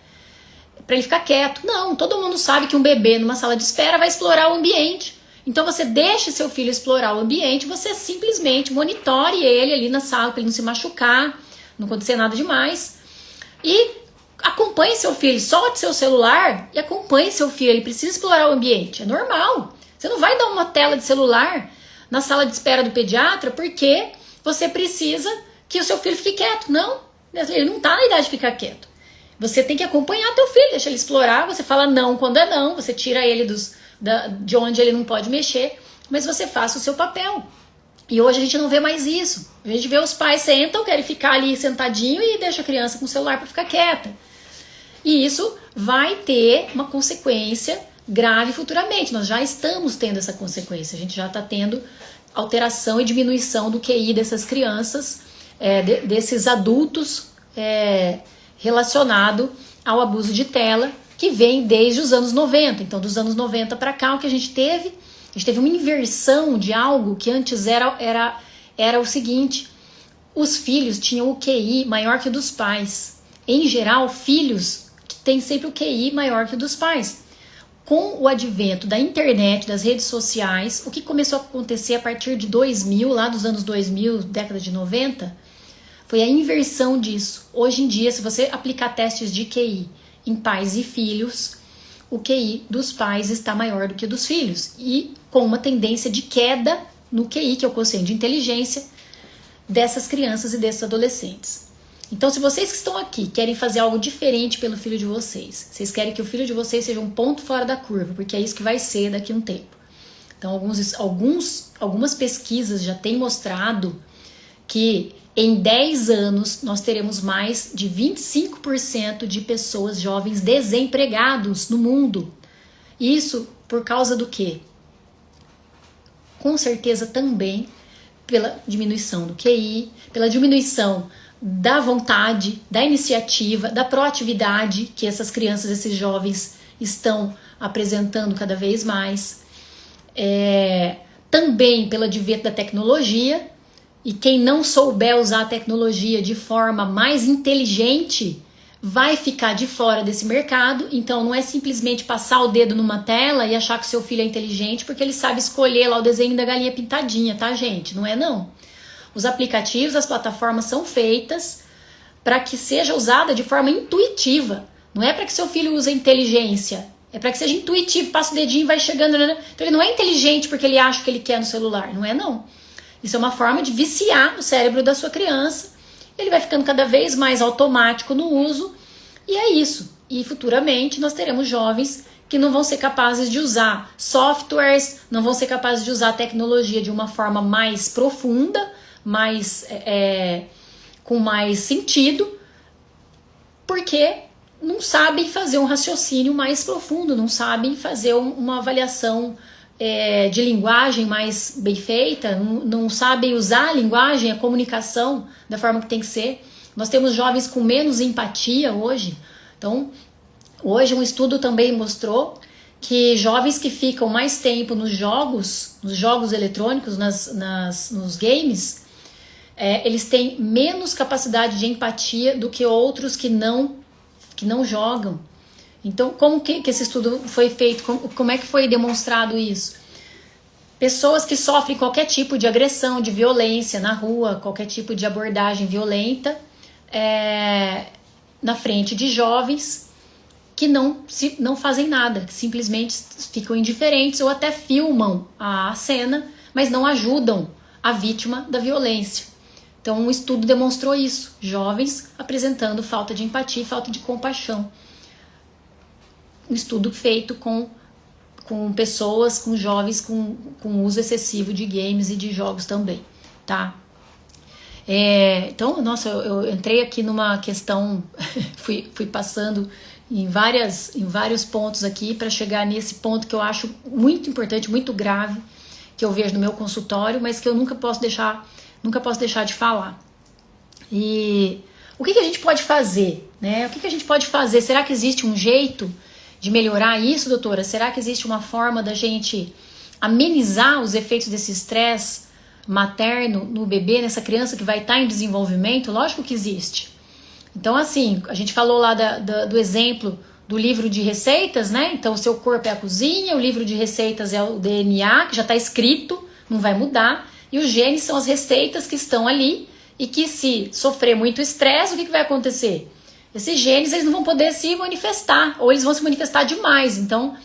para ele ficar quieto. Não, todo mundo sabe que um bebê numa sala de espera vai explorar o ambiente. Então você deixe seu filho explorar o ambiente, você simplesmente monitore ele ali na sala para ele não se machucar, não acontecer nada demais. E acompanhe seu filho, solte seu celular e acompanhe seu filho, ele precisa explorar o ambiente, é normal. Você não vai dar uma tela de celular na sala de espera do pediatra porque você precisa que o seu filho fique quieto. Não, ele não está na idade de ficar quieto. Você tem que acompanhar teu filho, deixa ele explorar, você fala não quando é não, você tira ele de onde ele não pode mexer, mas você faça o seu papel. E hoje a gente não vê mais isso. A gente vê os pais sentam, querem ficar ali sentadinho e deixa a criança com o celular para ficar quieta. E isso vai ter uma consequência grave futuramente. Nós já estamos tendo essa consequência. A gente já está tendo alteração e diminuição do QI dessas crianças, desses adultos relacionado ao abuso de tela, que vem desde os anos 90. Então, dos anos 90 para cá, o que a gente teve uma inversão de algo que antes era o seguinte: os filhos tinham o QI maior que o dos pais. Em geral, filhos têm sempre o QI maior que o dos pais. Com o advento da internet, das redes sociais, o que começou a acontecer a partir de 2000, lá dos anos 2000, década de 90, foi a inversão disso. Hoje em dia, se você aplicar testes de QI em pais e filhos, o QI dos pais está maior do que o dos filhos, e com uma tendência de queda no QI, que é o quociente de inteligência, dessas crianças e desses adolescentes. Então, se vocês que estão aqui querem fazer algo diferente pelo filho de vocês, vocês querem que o filho de vocês seja um ponto fora da curva, porque é isso que vai ser daqui a um tempo. Então, algumas pesquisas já têm mostrado que em 10 anos nós teremos mais de 25% de pessoas jovens desempregados no mundo. Isso por causa do quê? Com certeza também pela diminuição do QI, pela diminuição da vontade, da iniciativa, da proatividade que essas crianças, esses jovens estão apresentando cada vez mais. Também pelo advento da tecnologia, e quem não souber usar a tecnologia de forma mais inteligente vai ficar de fora desse mercado. Então não é simplesmente passar o dedo numa tela e achar que seu filho é inteligente porque ele sabe escolher lá o desenho da galinha pintadinha, tá, gente? Não é não. Os aplicativos, as plataformas são feitas para que seja usada de forma intuitiva. Não é para que seu filho use a inteligência, é para que seja intuitivo, passa o dedinho e vai chegando. Né? Então ele não é inteligente porque ele acha o que ele quer no celular, não é não. Isso é uma forma de viciar o cérebro da sua criança. Ele vai ficando cada vez mais automático no uso, e é isso. E futuramente nós teremos jovens que não vão ser capazes de usar softwares, não vão ser capazes de usar a tecnologia de uma forma mais profunda, com mais sentido, porque não sabem fazer um raciocínio mais profundo, não sabem fazer uma avaliação de linguagem mais bem feita, não sabem usar a linguagem, a comunicação da forma que tem que ser. Nós temos jovens com menos empatia hoje. Então, hoje um estudo também mostrou que jovens que ficam mais tempo nos jogos eletrônicos, nos games, eles têm menos capacidade de empatia do que outros que não jogam. Então, como que esse estudo foi feito? Como é que foi demonstrado isso? Pessoas que sofrem qualquer tipo de agressão, de violência na rua, qualquer tipo de abordagem violenta, na frente de jovens que não fazem nada, que simplesmente ficam indiferentes ou até filmam a cena, mas não ajudam a vítima da violência. Então, um estudo demonstrou isso. Jovens apresentando falta de empatia e falta de compaixão. Um estudo feito com pessoas, com jovens com uso excessivo de games e de jogos também, tá? Então, nossa, eu entrei aqui numa questão, fui passando em vários pontos aqui para chegar nesse ponto que eu acho muito importante, muito grave, que eu vejo no meu consultório, mas que eu nunca posso deixar de falar. E o que a gente pode fazer, né? O que a gente pode fazer? Será que existe um jeito de melhorar isso, doutora? Será que existe uma forma da gente amenizar os efeitos desse estresse materno no bebê, nessa criança que vai estar em desenvolvimento? Lógico que existe. Então, assim, a gente falou lá do exemplo do livro de receitas, né? Então, o seu corpo é a cozinha, o livro de receitas é o DNA, que já está escrito, não vai mudar, e os genes são as receitas que estão ali, e que se sofrer muito estresse, o que vai acontecer? Esses genes, eles não vão poder se manifestar, ou eles vão se manifestar demais. Então,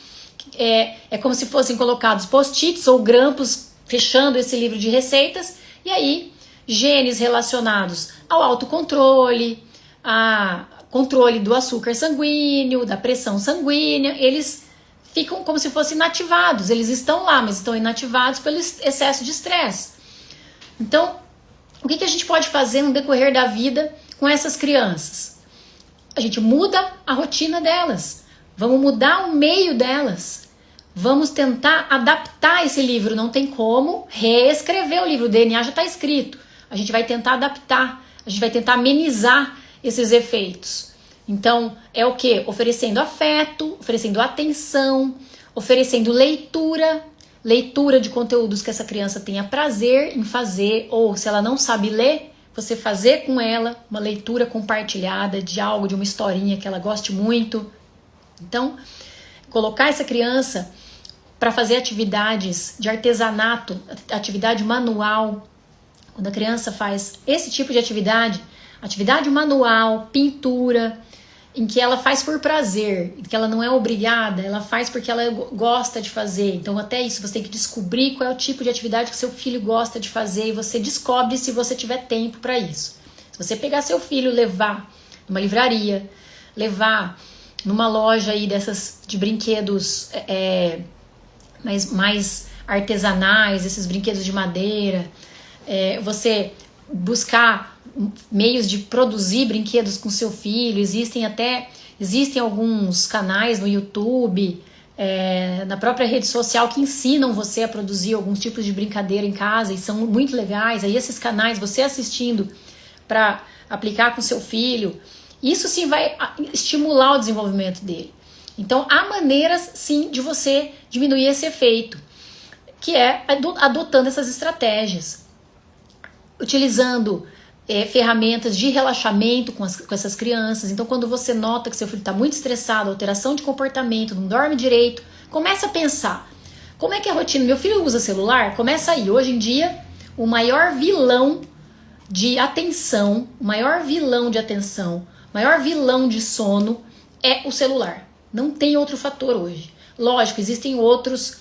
é como se fossem colocados post-its ou grampos fechando esse livro de receitas, e aí genes relacionados ao autocontrole, a controle do açúcar sanguíneo, da pressão sanguínea, eles ficam como se fossem inativados. Eles estão lá, mas estão inativados pelo excesso de estresse. Então, o que a gente pode fazer no decorrer da vida com essas crianças? A gente muda a rotina delas, vamos mudar o meio delas, vamos tentar adaptar esse livro. Não tem como reescrever o livro, o DNA já está escrito. A gente vai tentar adaptar, a gente vai tentar amenizar esses efeitos. Então, é o quê? Oferecendo afeto, oferecendo atenção, oferecendo leitura de conteúdos que essa criança tenha prazer em fazer, ou se ela não sabe ler, você fazer com ela uma leitura compartilhada de algo, de uma historinha que ela goste muito. Então, colocar essa criança para fazer atividades de artesanato, atividade manual. Quando a criança faz esse tipo de atividade manual, pintura, em que ela faz por prazer, em que ela não é obrigada, ela faz porque ela gosta de fazer. Então até isso, você tem que descobrir qual é o tipo de atividade que seu filho gosta de fazer, e você descobre se você tiver tempo para isso. Se você pegar seu filho, levar numa livraria, levar numa loja aí dessas de brinquedos mais artesanais, esses brinquedos de madeira, você buscar meios de produzir brinquedos com seu filho. Existem alguns canais no YouTube, na própria rede social, que ensinam você a produzir alguns tipos de brincadeira em casa, e são muito legais. Aí esses canais, você assistindo para aplicar com seu filho. Isso sim vai estimular o desenvolvimento dele. Então há maneiras sim de você diminuir esse efeito, que é adotando essas estratégias, utilizando ferramentas de relaxamento com essas crianças. Então quando você nota que seu filho está muito estressado, alteração de comportamento, não dorme direito, começa a pensar, como é que é a rotina? Meu filho usa celular? Começa aí. Hoje em dia, o maior vilão de atenção, o maior vilão de sono é o celular. Não tem outro fator hoje. Lógico, existem outros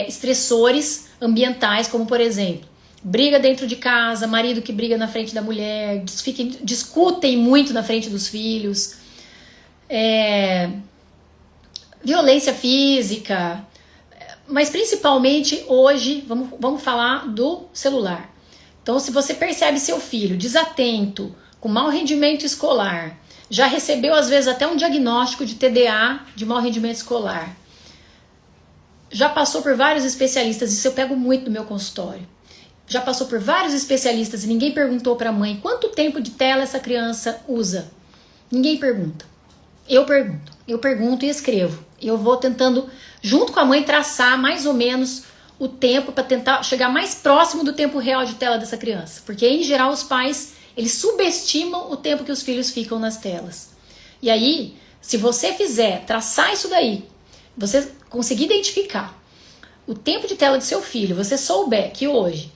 estressores ambientais, como por exemplo, briga dentro de casa, marido que briga na frente da mulher, discutem muito na frente dos filhos, violência física, mas principalmente hoje, vamos falar do celular. Então, se você percebe seu filho desatento, com mau rendimento escolar, já recebeu às vezes até um diagnóstico de TDA, de mau rendimento escolar, já passou por vários especialistas, isso eu pego muito no meu consultório, já passou por vários especialistas e ninguém perguntou para a mãe quanto tempo de tela essa criança usa. Ninguém pergunta. Eu pergunto e escrevo. Eu vou tentando, junto com a mãe, traçar mais ou menos o tempo para tentar chegar mais próximo do tempo real de tela dessa criança. Porque, em geral, os pais, eles subestimam o tempo que os filhos ficam nas telas. E aí, se você traçar isso daí, você conseguir identificar o tempo de tela do seu filho, você souber que hoje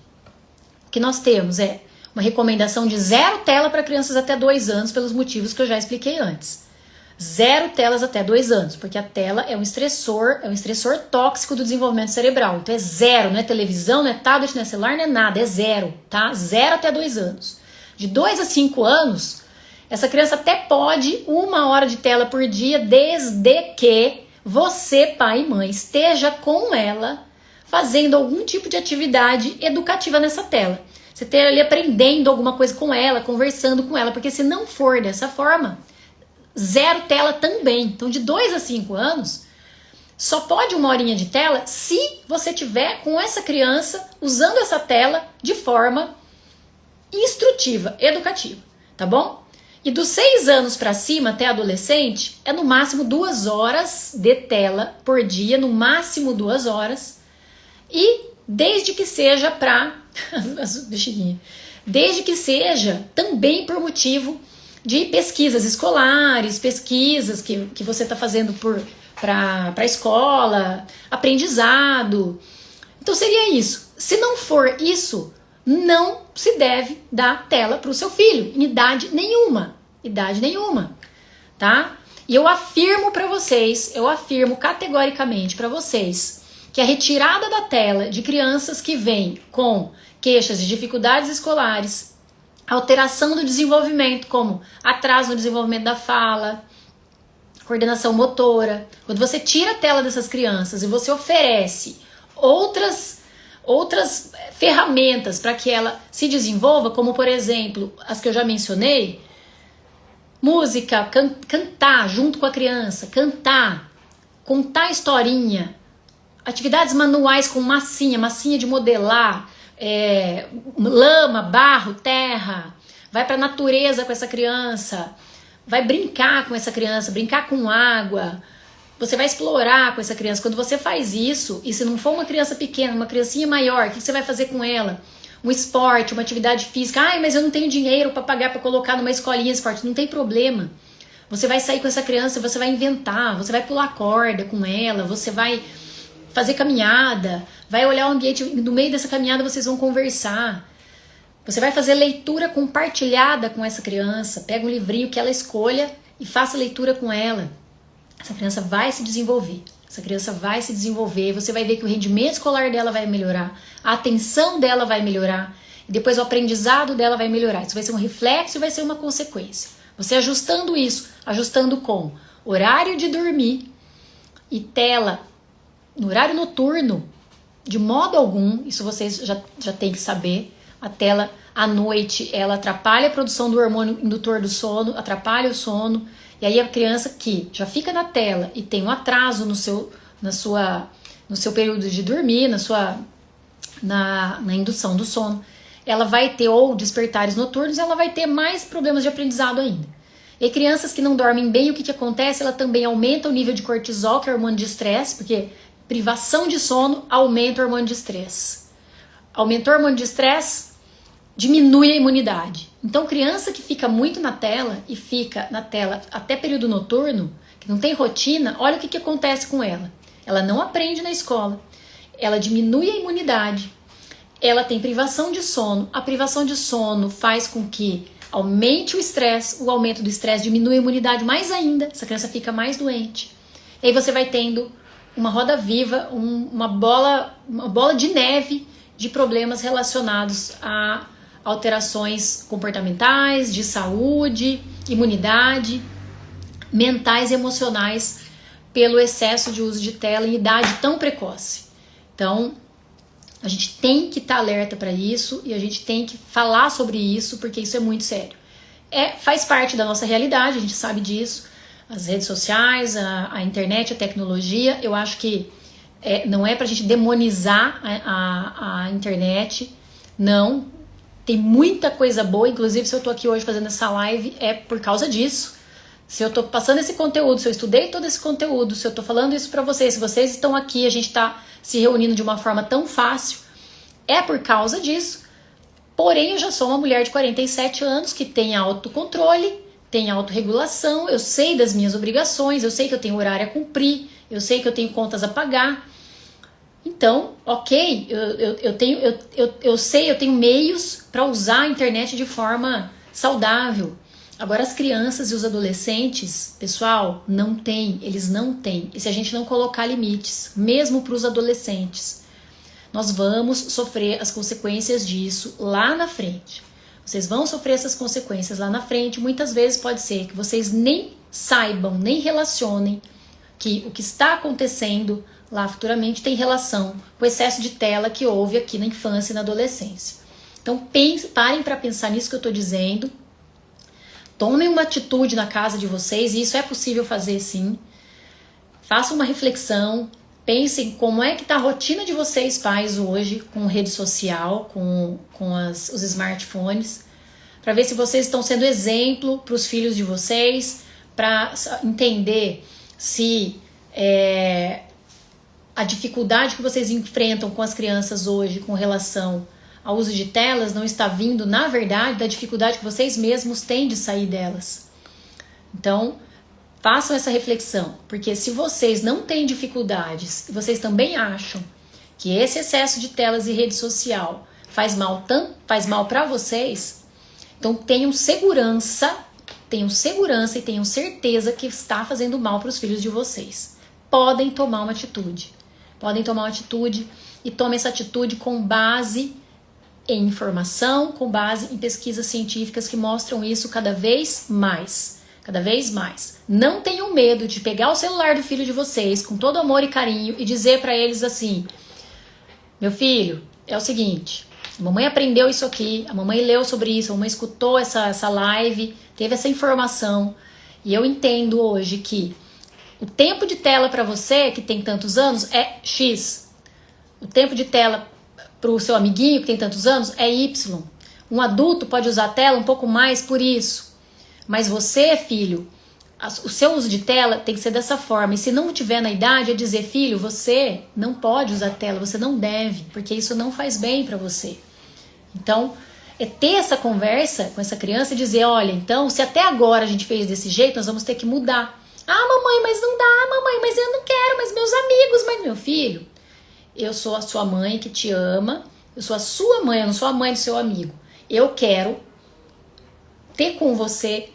o que nós temos é uma recomendação de 0 tela para crianças até 2 anos, pelos motivos que eu já expliquei antes. 0 telas até 2 anos, porque a tela é um estressor tóxico do desenvolvimento cerebral. Então é 0, não é televisão, não é tablet, não é celular, não é nada, é 0, tá? 0 até 2 anos. De 2 a 5 anos, essa criança até pode 1 hora de tela por dia, desde que você, pai e mãe, esteja com ela fazendo algum tipo de atividade educativa nessa tela. Você esteja ali aprendendo alguma coisa com ela, conversando com ela, porque se não for dessa forma, 0 tela também. Então, de 2 a 5 anos, só pode 1 horinha de tela se você tiver com essa criança usando essa tela de forma instrutiva, educativa, tá bom? E dos 6 anos para cima até adolescente, é no máximo 2 horas de tela por dia, no máximo 2 horas, e desde que seja desde que seja também por motivo de pesquisas escolares, pesquisas que você está fazendo para a escola, aprendizado. Então seria isso. Se não for isso, não se deve dar tela para o seu filho, em idade nenhuma, tá? E eu afirmo categoricamente para vocês, que a retirada da tela de crianças que vêm com queixas de dificuldades escolares, alteração do desenvolvimento, como atraso no desenvolvimento da fala, coordenação motora. Quando você tira a tela dessas crianças e você oferece outras ferramentas para que ela se desenvolva, como por exemplo, as que eu já mencionei, música, cantar junto com a criança, contar historinha, atividades manuais com massinha de modelar, lama, barro, terra, vai para a natureza com essa criança, vai brincar com essa criança, brincar com água, você vai explorar com essa criança. Quando você faz isso, e se não for uma criança pequena, uma criancinha maior, o que você vai fazer com ela? Um esporte, uma atividade física. Ai, mas eu não tenho dinheiro para pagar, para colocar numa escolinha de esporte. Não tem problema. Você vai sair com essa criança, você vai inventar, você vai pular corda com ela, você vai fazer caminhada, vai olhar o ambiente, no meio dessa caminhada vocês vão conversar. Você vai fazer leitura compartilhada com essa criança, pega um livrinho que ela escolha e faça leitura com ela. Essa criança vai se desenvolver, você vai ver que o rendimento escolar dela vai melhorar, a atenção dela vai melhorar, e depois o aprendizado dela vai melhorar. Isso vai ser um reflexo e vai ser uma consequência. Você ajustando com horário de dormir e tela no horário noturno, de modo algum, isso vocês já têm que saber, a tela à noite, ela atrapalha a produção do hormônio indutor do sono, atrapalha o sono, e aí a criança que já fica na tela e tem um atraso no seu período de dormir, na indução do sono, ela vai ter, ou despertares noturnos, ela vai ter mais problemas de aprendizado ainda. E crianças que não dormem bem, o que acontece? Ela também aumenta o nível de cortisol, que é o hormônio de estresse, porque privação de sono aumenta o hormônio de estresse. Aumentou o hormônio de estresse, diminui a imunidade. Então, criança que fica muito na tela e fica na tela até período noturno, que não tem rotina, olha o que acontece com ela. Ela não aprende na escola, ela diminui a imunidade, ela tem privação de sono. A privação de sono faz com que aumente o estresse, o aumento do estresse diminui a imunidade mais ainda, essa criança fica mais doente. E aí você vai tendo uma roda viva, uma bola de neve de problemas relacionados a alterações comportamentais, de saúde, imunidade, mentais e emocionais pelo excesso de uso de tela em idade tão precoce. Então, a gente tem que estar alerta para isso e a gente tem que falar sobre isso, porque isso é muito sério. Faz parte da nossa realidade, a gente sabe disso. As redes sociais, a internet, a tecnologia, eu acho que não é pra gente demonizar a internet, não. Tem muita coisa boa, inclusive se eu tô aqui hoje fazendo essa live é por causa disso. Se eu tô passando esse conteúdo, se eu estudei todo esse conteúdo, se eu tô falando isso pra vocês, se vocês estão aqui, a gente tá se reunindo de uma forma tão fácil, é por causa disso. Porém, eu já sou uma mulher de 47 anos que tem autocontrole, tem autorregulação, eu sei das minhas obrigações, eu sei que eu tenho horário a cumprir, eu sei que eu tenho contas a pagar. Então, ok, eu sei, eu tenho meios para usar a internet de forma saudável. Agora, as crianças e os adolescentes, pessoal, não tem, eles não têm. E se a gente não colocar limites, mesmo para os adolescentes, nós vamos sofrer as consequências disso lá na frente. Vocês vão sofrer essas consequências lá na frente. Muitas vezes pode ser que vocês nem saibam, nem relacionem que o que está acontecendo lá futuramente tem relação com o excesso de tela que houve aqui na infância e na adolescência. Então parem para pensar nisso que eu estou dizendo. Tomem uma atitude na casa de vocês, e isso é possível fazer sim. Façam uma reflexão, pensem como é que está a rotina de vocês pais hoje com rede social, com os smartphones, para ver se vocês estão sendo exemplo para os filhos de vocês, para entender se a dificuldade que vocês enfrentam com as crianças hoje com relação ao uso de telas não está vindo, na verdade, da dificuldade que vocês mesmos têm de sair delas. Então, façam essa reflexão, porque se vocês não têm dificuldades e vocês também acham que esse excesso de telas e rede social faz mal para vocês, então tenham segurança e tenham certeza que está fazendo mal para os filhos de vocês. Podem tomar uma atitude e tomem essa atitude com base em informação, com base em pesquisas científicas que mostram isso cada vez mais. Não tenham medo de pegar o celular do filho de vocês com todo amor e carinho e dizer para eles assim: meu filho, é o seguinte, a mamãe aprendeu isso aqui, a mamãe leu sobre isso, a mamãe escutou essa live, teve essa informação, e eu entendo hoje que o tempo de tela para você, que tem tantos anos, é X. O tempo de tela para o seu amiguinho, que tem tantos anos, é Y. Um adulto pode usar a tela um pouco mais por isso. Mas você, filho, o seu uso de tela tem que ser dessa forma. E se não tiver na idade, é dizer: filho, você não pode usar tela, você não deve, porque isso não faz bem para você. Então, é ter essa conversa com essa criança e dizer: olha, então, se até agora a gente fez desse jeito, nós vamos ter que mudar. Ah, mamãe, mas não dá, mamãe, mas eu não quero, mas meus amigos, mas meu filho, eu sou a sua mãe que te ama, eu sou a sua mãe, eu não sou a mãe do seu amigo. Eu quero ter com você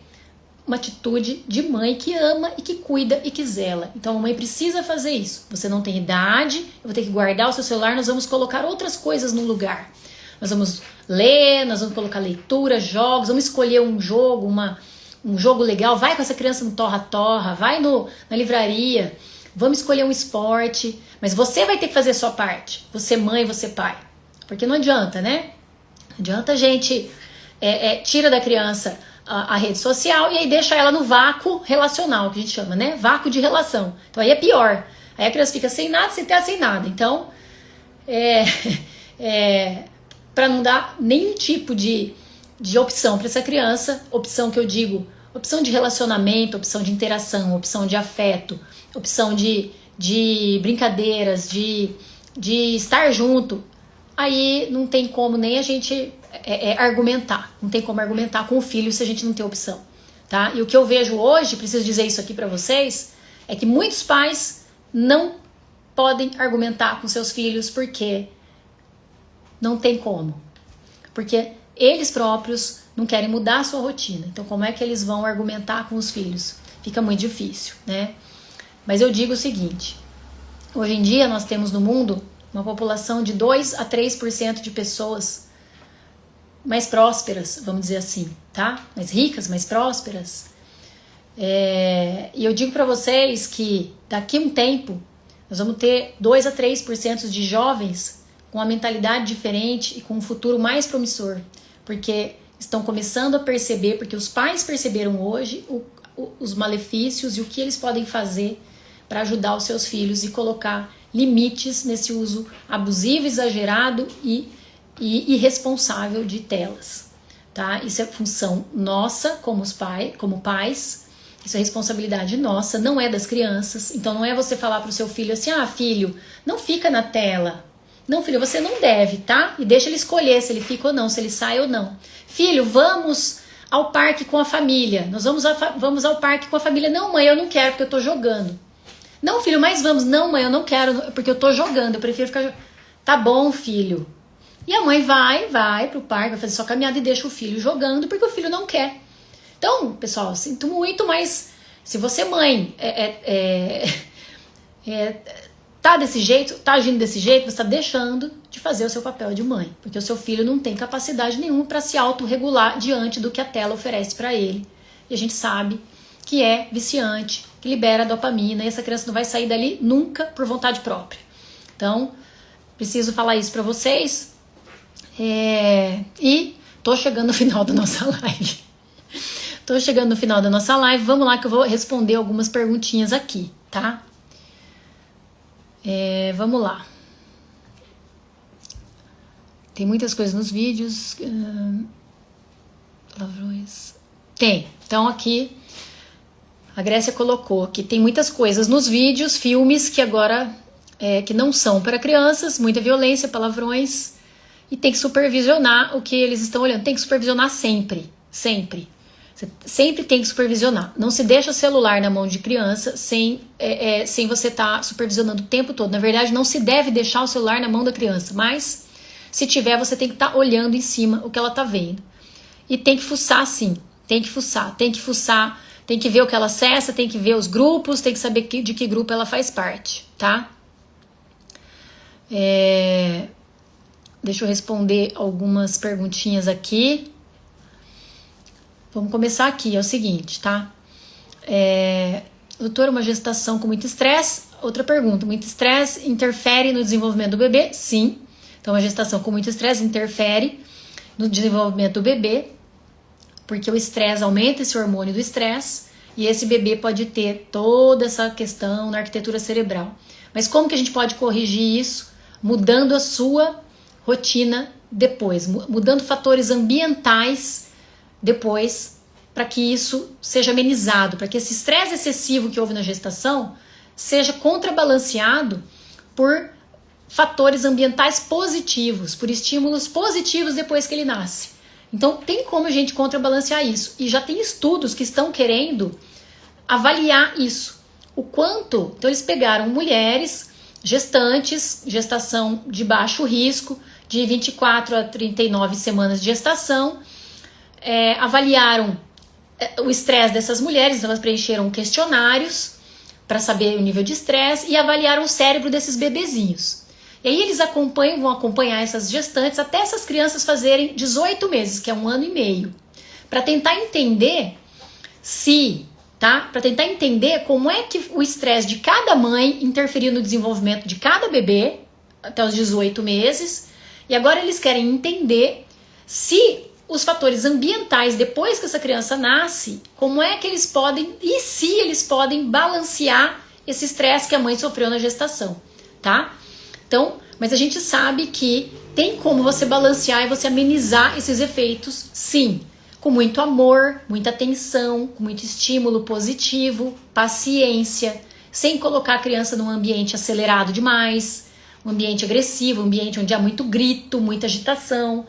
uma atitude de mãe que ama e que cuida e que zela. Então a mamãe precisa fazer isso. Você não tem idade, eu vou ter que guardar o seu celular, nós vamos colocar outras coisas no lugar. Nós vamos ler, nós vamos colocar leitura, jogos, vamos escolher um jogo, um jogo legal, vai com essa criança no torra-torra, vai na livraria, vamos escolher um esporte, mas você vai ter que fazer a sua parte, você mãe, você pai, porque não adianta, né? Não adianta a gente tira da criança a rede social e aí deixa ela no vácuo relacional, que a gente chama, né? Vácuo de relação. Então aí é pior, aí a criança fica sem nada, sem ter sem nada. Então, para não dar nenhum tipo de opção para essa criança. Opção que eu digo, opção de relacionamento, opção de interação, opção de afeto, opção de brincadeiras, de estar junto. Aí não tem como nem a gente argumentar. Não tem como argumentar com o filho se a gente não tem opção, tá? E o que eu vejo hoje, preciso dizer isso aqui para vocês, é que muitos pais não podem argumentar com seus filhos porque não tem como. Porque eles próprios não querem mudar a sua rotina. Então como é que eles vão argumentar com os filhos? Fica muito difícil, né? Mas eu digo o seguinte, hoje em dia nós temos no mundo uma população de 2 a 3% de pessoas mais prósperas, vamos dizer assim, tá? Mais ricas, mais prósperas. E eu digo para vocês que daqui a um tempo nós vamos ter 2 a 3% de jovens com uma mentalidade diferente e com um futuro mais promissor, porque estão começando a perceber, porque os pais perceberam hoje os malefícios e o que eles podem fazer para ajudar os seus filhos e colocar limites nesse uso abusivo, exagerado e irresponsável de telas, tá? Isso é função nossa como pais, isso é responsabilidade nossa, não é das crianças. Então não é você falar pro seu filho assim, filho, não fica na tela. Não, filho, você não deve, tá? E deixa ele escolher se ele fica ou não, se ele sai ou não. Filho, vamos ao parque com a família. Nós vamos ao parque com a família. Não, mãe, eu não quero porque eu tô jogando. Não, filho, mas vamos. Não, mãe, eu não quero porque eu tô jogando. Eu prefiro ficar jogando. Tá bom, filho. E a mãe vai pro parque, vai fazer sua caminhada e deixa o filho jogando porque o filho não quer. Então, pessoal, sinto muito, mas se você, mãe, tá desse jeito, tá agindo desse jeito, você tá deixando de fazer o seu papel de mãe, porque o seu filho não tem capacidade nenhuma para se autorregular diante do que a tela oferece para ele. E a gente sabe que é viciante, que libera dopamina, e essa criança não vai sair dali nunca por vontade própria. Então, preciso falar isso para vocês. E tô chegando no final da nossa live. Vamos lá que eu vou responder algumas perguntinhas aqui, tá? Vamos lá. Tem muitas coisas nos vídeos. Palavrões. Tem. Então aqui a Grécia colocou que tem muitas coisas nos vídeos, filmes que agora que não são para crianças, muita violência, palavrões, e tem que supervisionar o que eles estão olhando. Tem que supervisionar sempre. Você sempre tem que supervisionar. Não se deixa o celular na mão de criança sem você estar supervisionando o tempo todo. Na verdade, não se deve deixar o celular na mão da criança, mas se tiver, você tem que estar olhando em cima o que ela está vendo. E tem que fuçar, sim. Tem que fuçar. Tem que ver o que ela acessa, tem que ver os grupos, tem que saber de que grupo ela faz parte, tá? Deixa eu responder algumas perguntinhas aqui. Vamos começar aqui, é o seguinte, tá? Doutor, uma gestação com muito estresse? Outra pergunta, muito estresse interfere no desenvolvimento do bebê? Sim. Então, a gestação com muito estresse interfere no desenvolvimento do bebê, porque o estresse aumenta esse hormônio do estresse, e esse bebê pode ter toda essa questão na arquitetura cerebral. Mas como que a gente pode corrigir isso? Mudando a sua rotina depois, mudando fatores ambientais depois, para que isso seja amenizado, para que esse estresse excessivo que houve na gestação seja contrabalanceado por fatores ambientais positivos, por estímulos positivos depois que ele nasce. Então tem como a gente contrabalancear isso, e já tem estudos que estão querendo avaliar isso, o quanto. Então eles pegaram mulheres gestantes, gestação de baixo risco, de 24 a 39 semanas de gestação, avaliaram o estresse dessas mulheres. Então elas preencheram questionários para saber o nível de estresse e avaliaram o cérebro desses bebezinhos. E aí eles vão acompanhar essas gestantes até essas crianças fazerem 18 meses, que é 1 ano e meio, para tentar entender para tentar entender como é que o estresse de cada mãe interferiu no desenvolvimento de cada bebê até os 18 meses. E agora eles querem entender se os fatores ambientais, depois que essa criança nasce, como é que eles podem, e se eles podem balancear esse estresse que a mãe sofreu na gestação, tá? Então, mas a gente sabe que Tem como você balancear e você amenizar esses efeitos, sim. Com muito amor, muita atenção, com muito estímulo positivo, paciência, sem colocar a criança num ambiente acelerado demais, um ambiente agressivo, um ambiente onde há muito grito, muita agitação,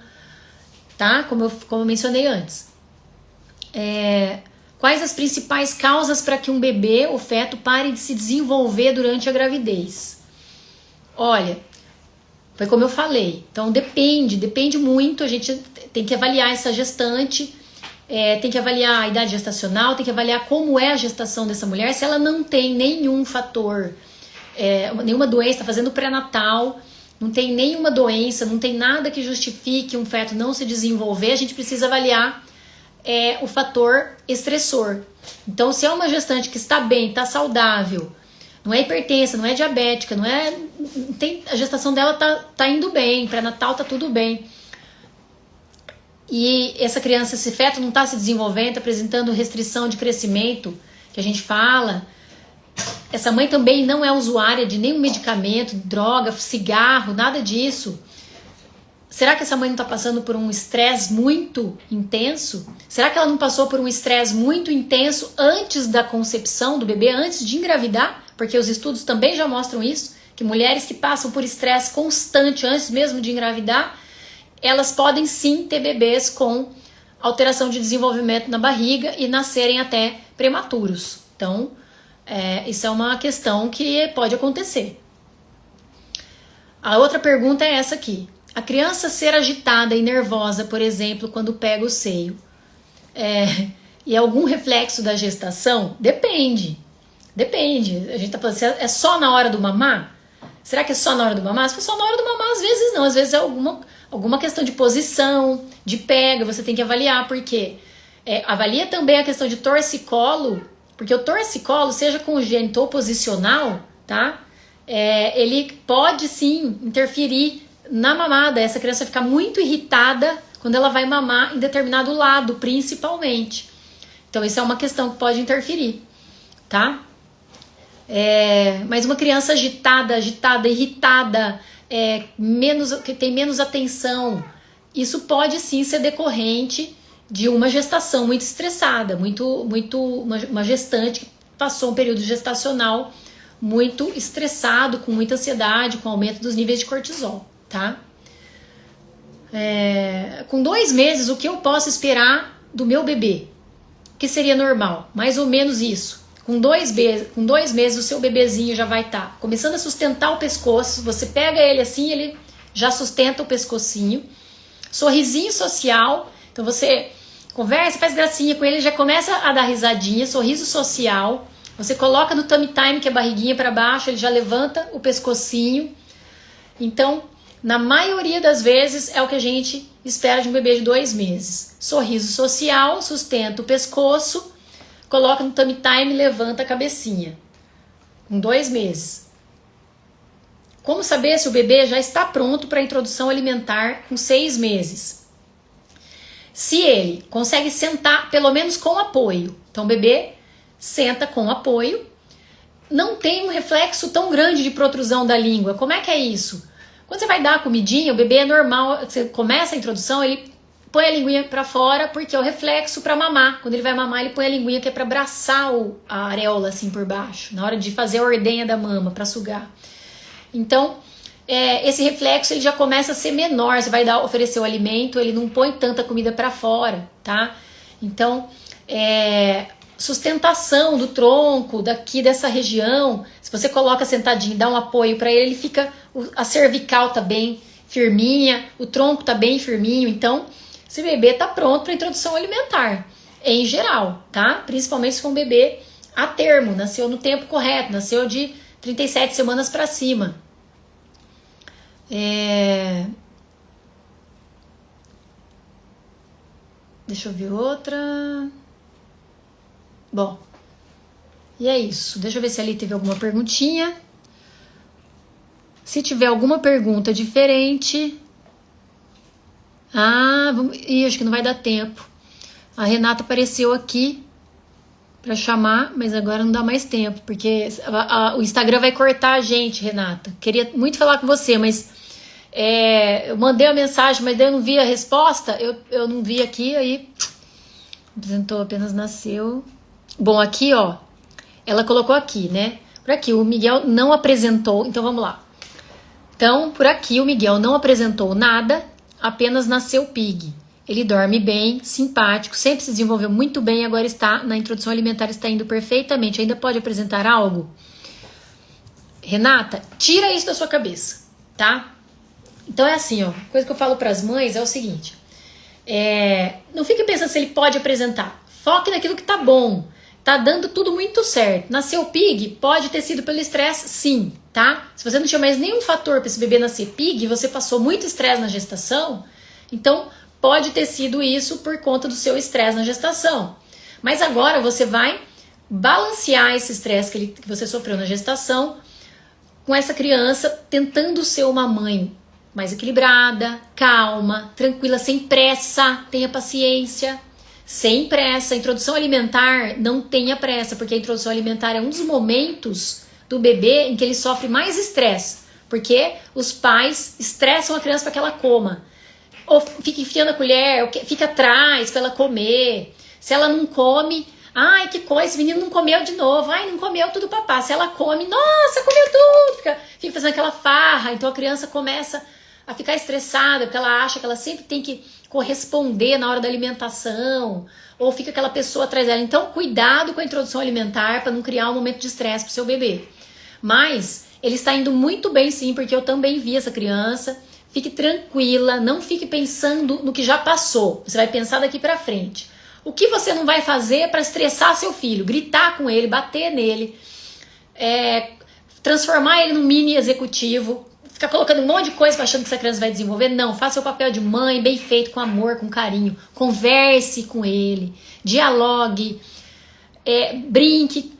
tá? Como eu mencionei antes. Quais as principais causas para que um bebê ou feto pare de se desenvolver durante a gravidez? Olha, foi como eu falei, então depende muito, a gente tem que avaliar essa gestante, tem que avaliar a idade gestacional, tem que avaliar como é a gestação dessa mulher, se ela não tem nenhum fator, nenhuma doença, está fazendo pré-natal, não tem nenhuma doença, não tem nada que justifique um feto não se desenvolver, a gente precisa avaliar o fator estressor. Então, se é uma gestante que está bem, está saudável, não é hipertensa, não é diabética, a gestação dela tá indo bem, pré-natal tá tudo bem. E essa criança, esse feto não está se desenvolvendo, está apresentando restrição de crescimento, que a gente fala. Essa mãe também não é usuária de nenhum medicamento, droga, cigarro, nada disso. Será que essa mãe não está passando por um estresse muito intenso? Será que ela não passou por um estresse muito intenso antes da concepção do bebê, antes de engravidar? Porque os estudos também já mostram isso, que mulheres que passam por estresse constante antes mesmo de engravidar, elas podem sim ter bebês com alteração de desenvolvimento na barriga e nascerem até prematuros. Então, isso é uma questão que pode acontecer. A outra pergunta é essa aqui. A criança ser agitada e nervosa, por exemplo, quando pega o seio, e algum reflexo da gestação? Depende. A gente tá falando, é só na hora do mamar? Será que é só na hora do mamar? Se for só na hora do mamar, às vezes não. Às vezes é alguma questão de posição, de pega, você tem que avaliar, porque avalia também a questão de torcicolo, porque o torcicolo, seja congênito ou posicional, tá? Ele pode sim interferir na mamada. Essa criança fica muito irritada quando ela vai mamar em determinado lado, principalmente. Então isso é uma questão que pode interferir, tá? Mas uma criança agitada, irritada, que tem menos atenção, isso pode sim ser decorrente de uma gestação muito estressada, uma gestante que passou um período gestacional muito estressado, com muita ansiedade, com aumento dos níveis de cortisol, tá? Com 2 meses, o que eu posso esperar do meu bebê? O que seria normal? Mais ou menos isso. Com 2 meses, o seu bebezinho já vai estar começando a sustentar o pescoço. Você pega ele assim, ele já sustenta o pescocinho. Sorrisinho social. Então você conversa, faz gracinha com ele, já começa a dar risadinha. Sorriso social. Você coloca no tummy time, que é a barriguinha para baixo, ele já levanta o pescocinho. Então, na maioria das vezes, é o que a gente espera de um bebê de 2 meses. Sorriso social, sustenta o pescoço. Coloca no tummy time e levanta a cabecinha. Com 2 meses. Como saber se o bebê já está pronto para a introdução alimentar com 6 meses? Se ele consegue sentar, pelo menos com apoio. Então o bebê senta com apoio. Não tem um reflexo tão grande de protrusão da língua. Como é que é isso? Quando você vai dar a comidinha, o bebê é normal. Você começa a introdução, ele põe a linguinha pra fora, porque é o reflexo pra mamar. Quando ele vai mamar, ele põe a linguinha que é pra abraçar a areola assim por baixo, na hora de fazer a ordenha da mama, pra sugar. Então, esse reflexo ele já começa a ser menor. Você vai oferecer o alimento, ele não põe tanta comida pra fora, tá? Então, sustentação do tronco, daqui dessa região, se você coloca sentadinho e dá um apoio pra ele fica, a cervical tá bem firminha, o tronco tá bem firminho, então esse bebê tá pronto para introdução alimentar, em geral, tá? Principalmente se for um bebê a termo, nasceu no tempo correto, nasceu de 37 semanas para cima. Deixa eu ver outra. Bom, e é isso. Deixa eu ver se ali teve alguma perguntinha. Se tiver alguma pergunta diferente... acho que não vai dar tempo. A Renata apareceu aqui para chamar, mas agora não dá mais tempo, porque o Instagram vai cortar a gente, Renata. Queria muito falar com você, mas Eu mandei a mensagem, mas daí eu não vi a resposta. Eu não vi aqui, aí apresentou, apenas nasceu. Bom, aqui, ó, ela colocou aqui, né? Por aqui, o Miguel não apresentou. Então, vamos lá. Então, por aqui, o Miguel não apresentou nada, apenas nasceu pig. Ele dorme bem, simpático, sempre se desenvolveu muito bem, agora está na introdução alimentar, está indo perfeitamente. Ainda pode apresentar algo? Renata, tira isso da sua cabeça, tá? Então é assim, ó, coisa que eu falo para as mães é o seguinte, não fique pensando se ele pode apresentar, foque naquilo que tá bom, tá dando tudo muito certo. Nasceu pig, pode ter sido pelo estresse, sim, tá? Se você não tinha mais nenhum fator para esse bebê nascer pig, você passou muito estresse na gestação, então pode ter sido isso por conta do seu estresse na gestação. Mas agora você vai balancear esse estresse que você sofreu na gestação com essa criança tentando ser uma mãe mais equilibrada, calma, tranquila, sem pressa, tenha paciência, sem pressa. A introdução alimentar, não tenha pressa, porque a introdução alimentar é um dos momentos do bebê em que ele sofre mais estresse, porque os pais estressam a criança para que ela coma. Ou fica enfiando a colher, ou fica atrás para ela comer. Se ela não come, ai que coisa, esse menino não comeu de novo, ai não comeu tudo papá. Se ela come, nossa, comeu tudo, fica fazendo aquela farra. Então a criança começa a ficar estressada, porque ela acha que ela sempre tem que corresponder na hora da alimentação, ou fica aquela pessoa atrás dela. Então cuidado com a introdução alimentar para não criar um momento de estresse pro seu bebê. Mas ele está indo muito bem sim, porque eu também vi essa criança. Fique tranquila, não fique pensando no que já passou. Você vai pensar daqui pra frente. O que você não vai fazer para estressar seu filho? Gritar com ele, bater nele, transformar ele num mini executivo, ficar colocando um monte de coisa achando que essa criança vai desenvolver. Não, faça seu papel de mãe, bem feito, com amor, com carinho. Converse com ele, dialogue, brinque,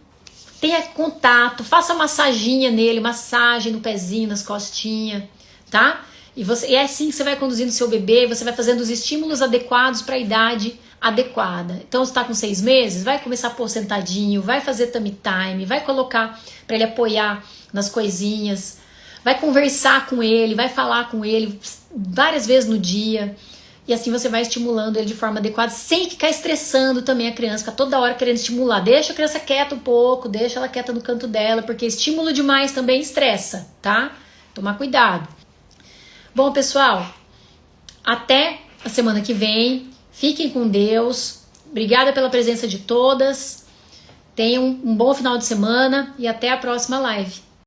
tenha contato, faça massaginha nele, massagem no pezinho, nas costinhas, tá? E é assim que você vai conduzindo seu bebê, você vai fazendo os estímulos adequados para a idade adequada. Então, você está com 6 meses, vai começar a pôr sentadinho, vai fazer tummy time, vai colocar para ele apoiar nas coisinhas, vai conversar com ele, vai falar com ele várias vezes no dia. E assim você vai estimulando ele de forma adequada, sem ficar estressando também a criança, ficar toda hora querendo estimular. Deixa a criança quieta um pouco, deixa ela quieta no canto dela, porque estímulo demais também estressa, tá? Tomar cuidado. Bom, pessoal, até a semana que vem. Fiquem com Deus. Obrigada pela presença de todas. Tenham um bom final de semana e até a próxima live.